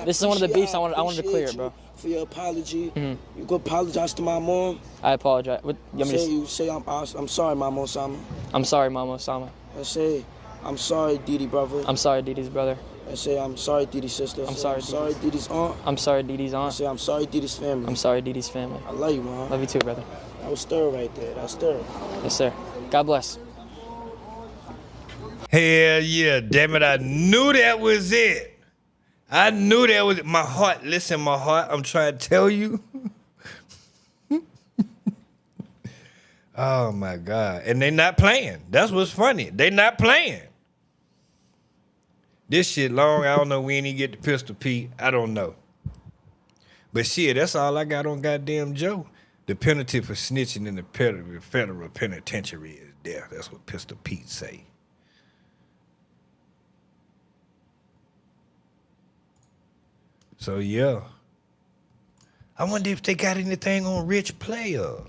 This is one of the beefs I wanted to clear, appreciate bro. you For your apology, you go apologize to my mom. I apologize. What, you want me to Say I'm sorry, Mama Osama. I'm sorry, Mama Osama. I say I'm sorry, Didi brother. I'm sorry, Didi's brother. I say I'm sorry, Didi's sister. I'm sorry, Didi's aunt. I'm sorry, Didi's aunt. I say I'm sorry, Didi's family. I'm sorry, Didi's family. I love you, Mom. Love you too, brother. That was stir right there. That stir. Yes, sir. God bless. Hell yeah, damn it, I knew that was it. I knew that was my heart. Listen, my heart, I'm trying to tell you. Oh my God. And they not playing. That's what's funny. They not playing. This shit long. I don't know when he get the Pistol Pete. I don't know. But shit, that's all I got on goddamn Joe. The penalty for snitching in the federal penitentiary is death. That's what Pistol Pete say. So yeah. I wonder if they got anything on Rich Player.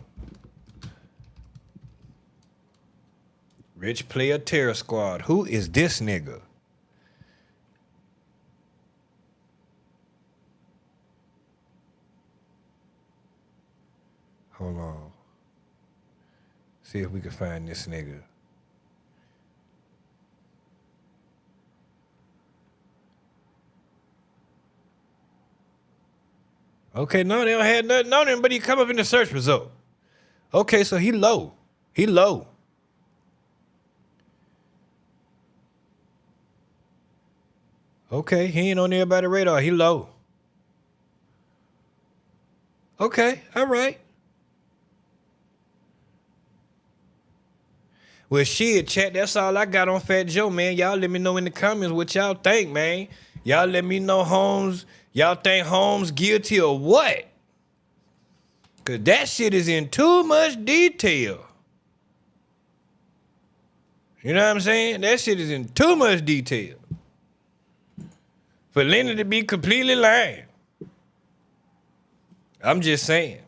Rich Player Terror Squad. Who is this nigga? Hold on. See if we can find this nigga. Okay, no, they don't have nothing on him, but he come up in the search result. Okay, so he low. He low. Okay, he ain't on everybody's radar. He low. Okay, all right. Well, shit, chat, that's all I got on Fat Joe, man. Y'all let me know in the comments what y'all think, man. Y'all let me know Holmes, y'all think Holmes guilty or what? Because that shit is in too much detail. You know what I'm saying? That shit is in too much detail. For Lenny to be completely lying. I'm just saying.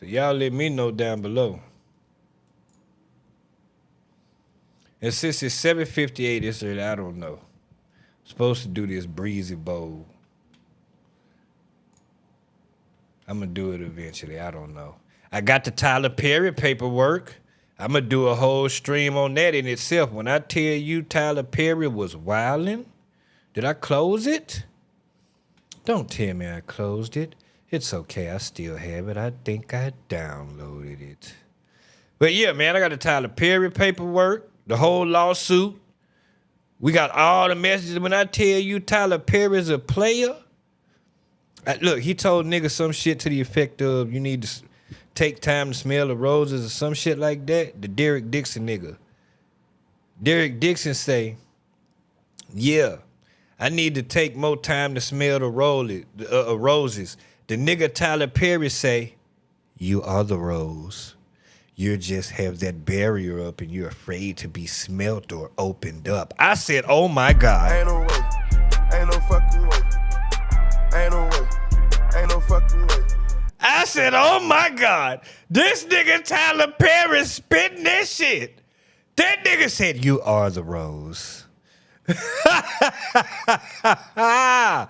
So y'all let me know down below. And since it's 7:58 this early, I don't know. I'm supposed to do this breezy bowl. I'm gonna do it eventually. I don't know. I got the Tyler Perry paperwork. I'm going to do a whole stream on that in itself. When I tell you Tyler Perry was wildin', did I close it? Don't tell me I closed it. It's okay. I still have it. I think I downloaded it. But yeah, man, I got the Tyler Perry paperwork, the whole lawsuit. We got all the messages. When I tell you Tyler Perry's a player, look, he told niggas some shit to the effect of you need to take time to smell the roses or some shit like that. The Derek Dixon nigga. Derek Dixon say, yeah, I need to take more time to smell the roses. The nigga Tyler Perry say, you are the rose. You just have that barrier up and you're afraid to be smelt or opened up. I said, oh my God. Ain't no way. Ain't no fucking way. Ain't no way. Ain't no fucking way. I said, oh my God, this nigga Tyler Perry spitting that shit. That nigga said, you are the rose. I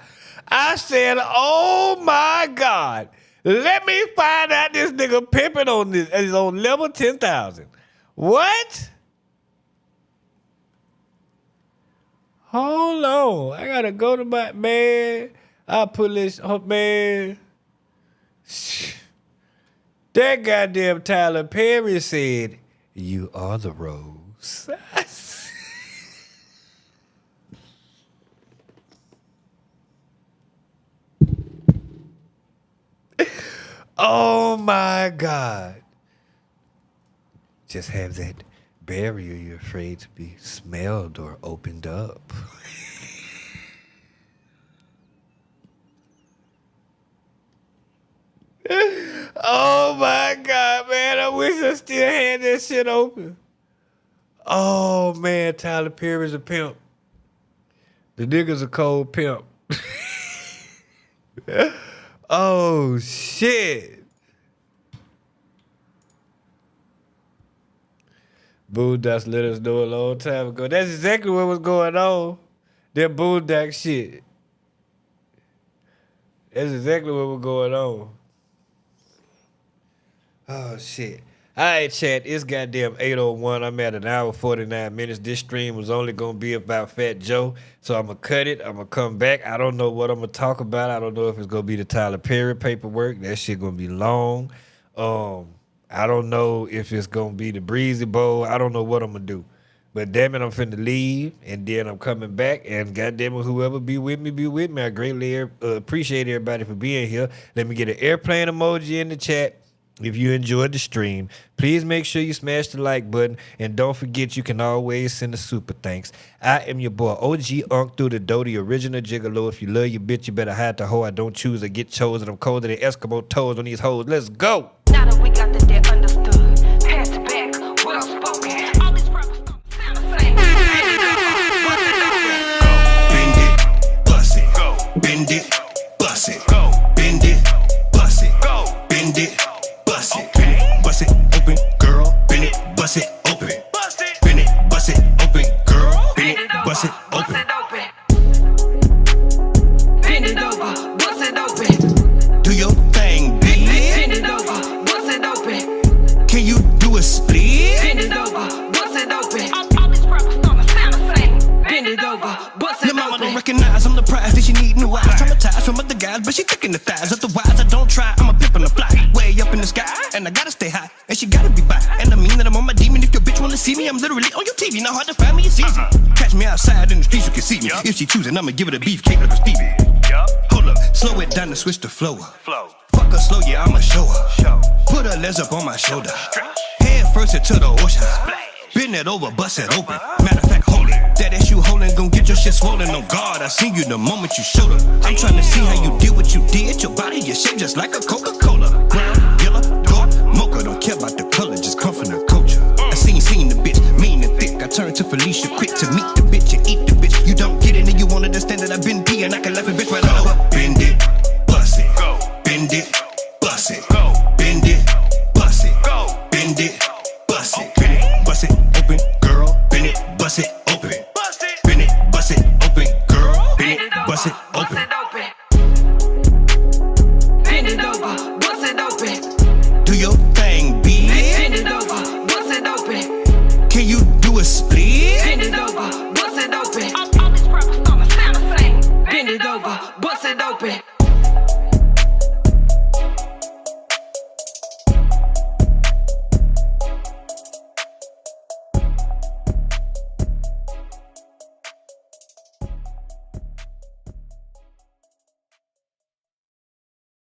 said, oh my God, let me find out this nigga pimping on this. He's on level 10,000. What? Hold on. I gotta go to my, man. I'll pull this, oh man. That goddamn Tyler Perry said, you are the rose. Oh my God. Just have that barrier you're afraid to be smelled or opened up. Oh my God, man. I wish I still had that shit open. Oh man, Tyler Perry's a pimp. The nigga's a cold pimp. Oh shit. Boondocks let us know a long time ago. That's exactly what was going on. That Boondock shit. That's exactly what was going on. Oh, shit. All right, chat. It's goddamn 8:01. I'm at an hour 49 minutes. This stream was only going to be about Fat Joe. So I'm going to cut it. I'm going to come back. I don't know what I'm going to talk about. I don't know if it's going to be the Tyler Perry paperwork. That shit going to be long. I don't know if it's going to be the Breezy Bowl. I don't know what I'm going to do. But damn it, I'm finna leave, and then I'm coming back, and goddamn it, whoever be with me, be with me. I greatly appreciate everybody for being here. Let me get an airplane emoji in the chat. If you enjoyed the stream, please make sure you smash the like button, and don't forget you can always send a super thanks. I am your boy, OG Unk through the dough, the original gigolo. If you love your bitch, you better hide the hoe. I don't choose or get chosen. I'm colder than Eskimo toes on these hoes. Let's go. Now that we got the debt understood, pass it back, well spoken. All these rappers sound the same. Bend it, bust it, go. Bend it, bust it, go. Bend it, bust it, go. Bend it, bust it, bust it open, girl. Bend it, bust it open. Bend it, bust it open, girl. Bend it, bust it open. Bend it over, bust it open. Do your thing, bitch. Bend it over, bust it open. Can you do a split? Bend it over, bust it open. All these rappers sound the same. Bend it over, bust it Your mama open. don't recognize I'm the prize that she need new eyes. Traumatized from other guys, but she thick in the thighs. Otherwise, I don't try. I'm a pimp on the fly, way up in the sky, and I gotta stay high, and she gotta be by. And I mean that I'm on my demon. If your bitch wanna see me, I'm literally on your TV. Not hard to find me, it's easy. Catch me outside in the streets, you can see me. If she choosing, I'ma give it a beefcake like a Stevie. Hold up, slow it down and switch the flow. Fuck her slow, yeah, I'ma show her. Put her legs up on my shoulder. Head first into the ocean. Bend it over, bust it open. Matter of fact, hold it. That ass you holding, gon' get your shit swollen. On guard, I seen you the moment you showed her. I'm trying to see how you did what you did. Your body is shaped just like a Coca-Cola. Brown, yellow, dark, mocha. Don't care about the color, just come from the culture. I seen the bitch, mean and thick. I turned to Felicia quick to meet the bitch and eat the bitch. You don't get it and you wanna understand that I've been peeing. I can laugh a bitch right over. Bend it, bust it, go. Bend it, bust it, go. Bend it, bust it, go. Bend it, bust it, bend it, bust it open, girl. Bend it, bust it open. Bend it, bust it open, girl. Bend it, bust it open. Bend it over, bust it open. Do your thing, bitch. Bend it over, bust it open. Can you do a split? Bend it over, bust it open. All these rappers sound the same. Bend it over, bust it open.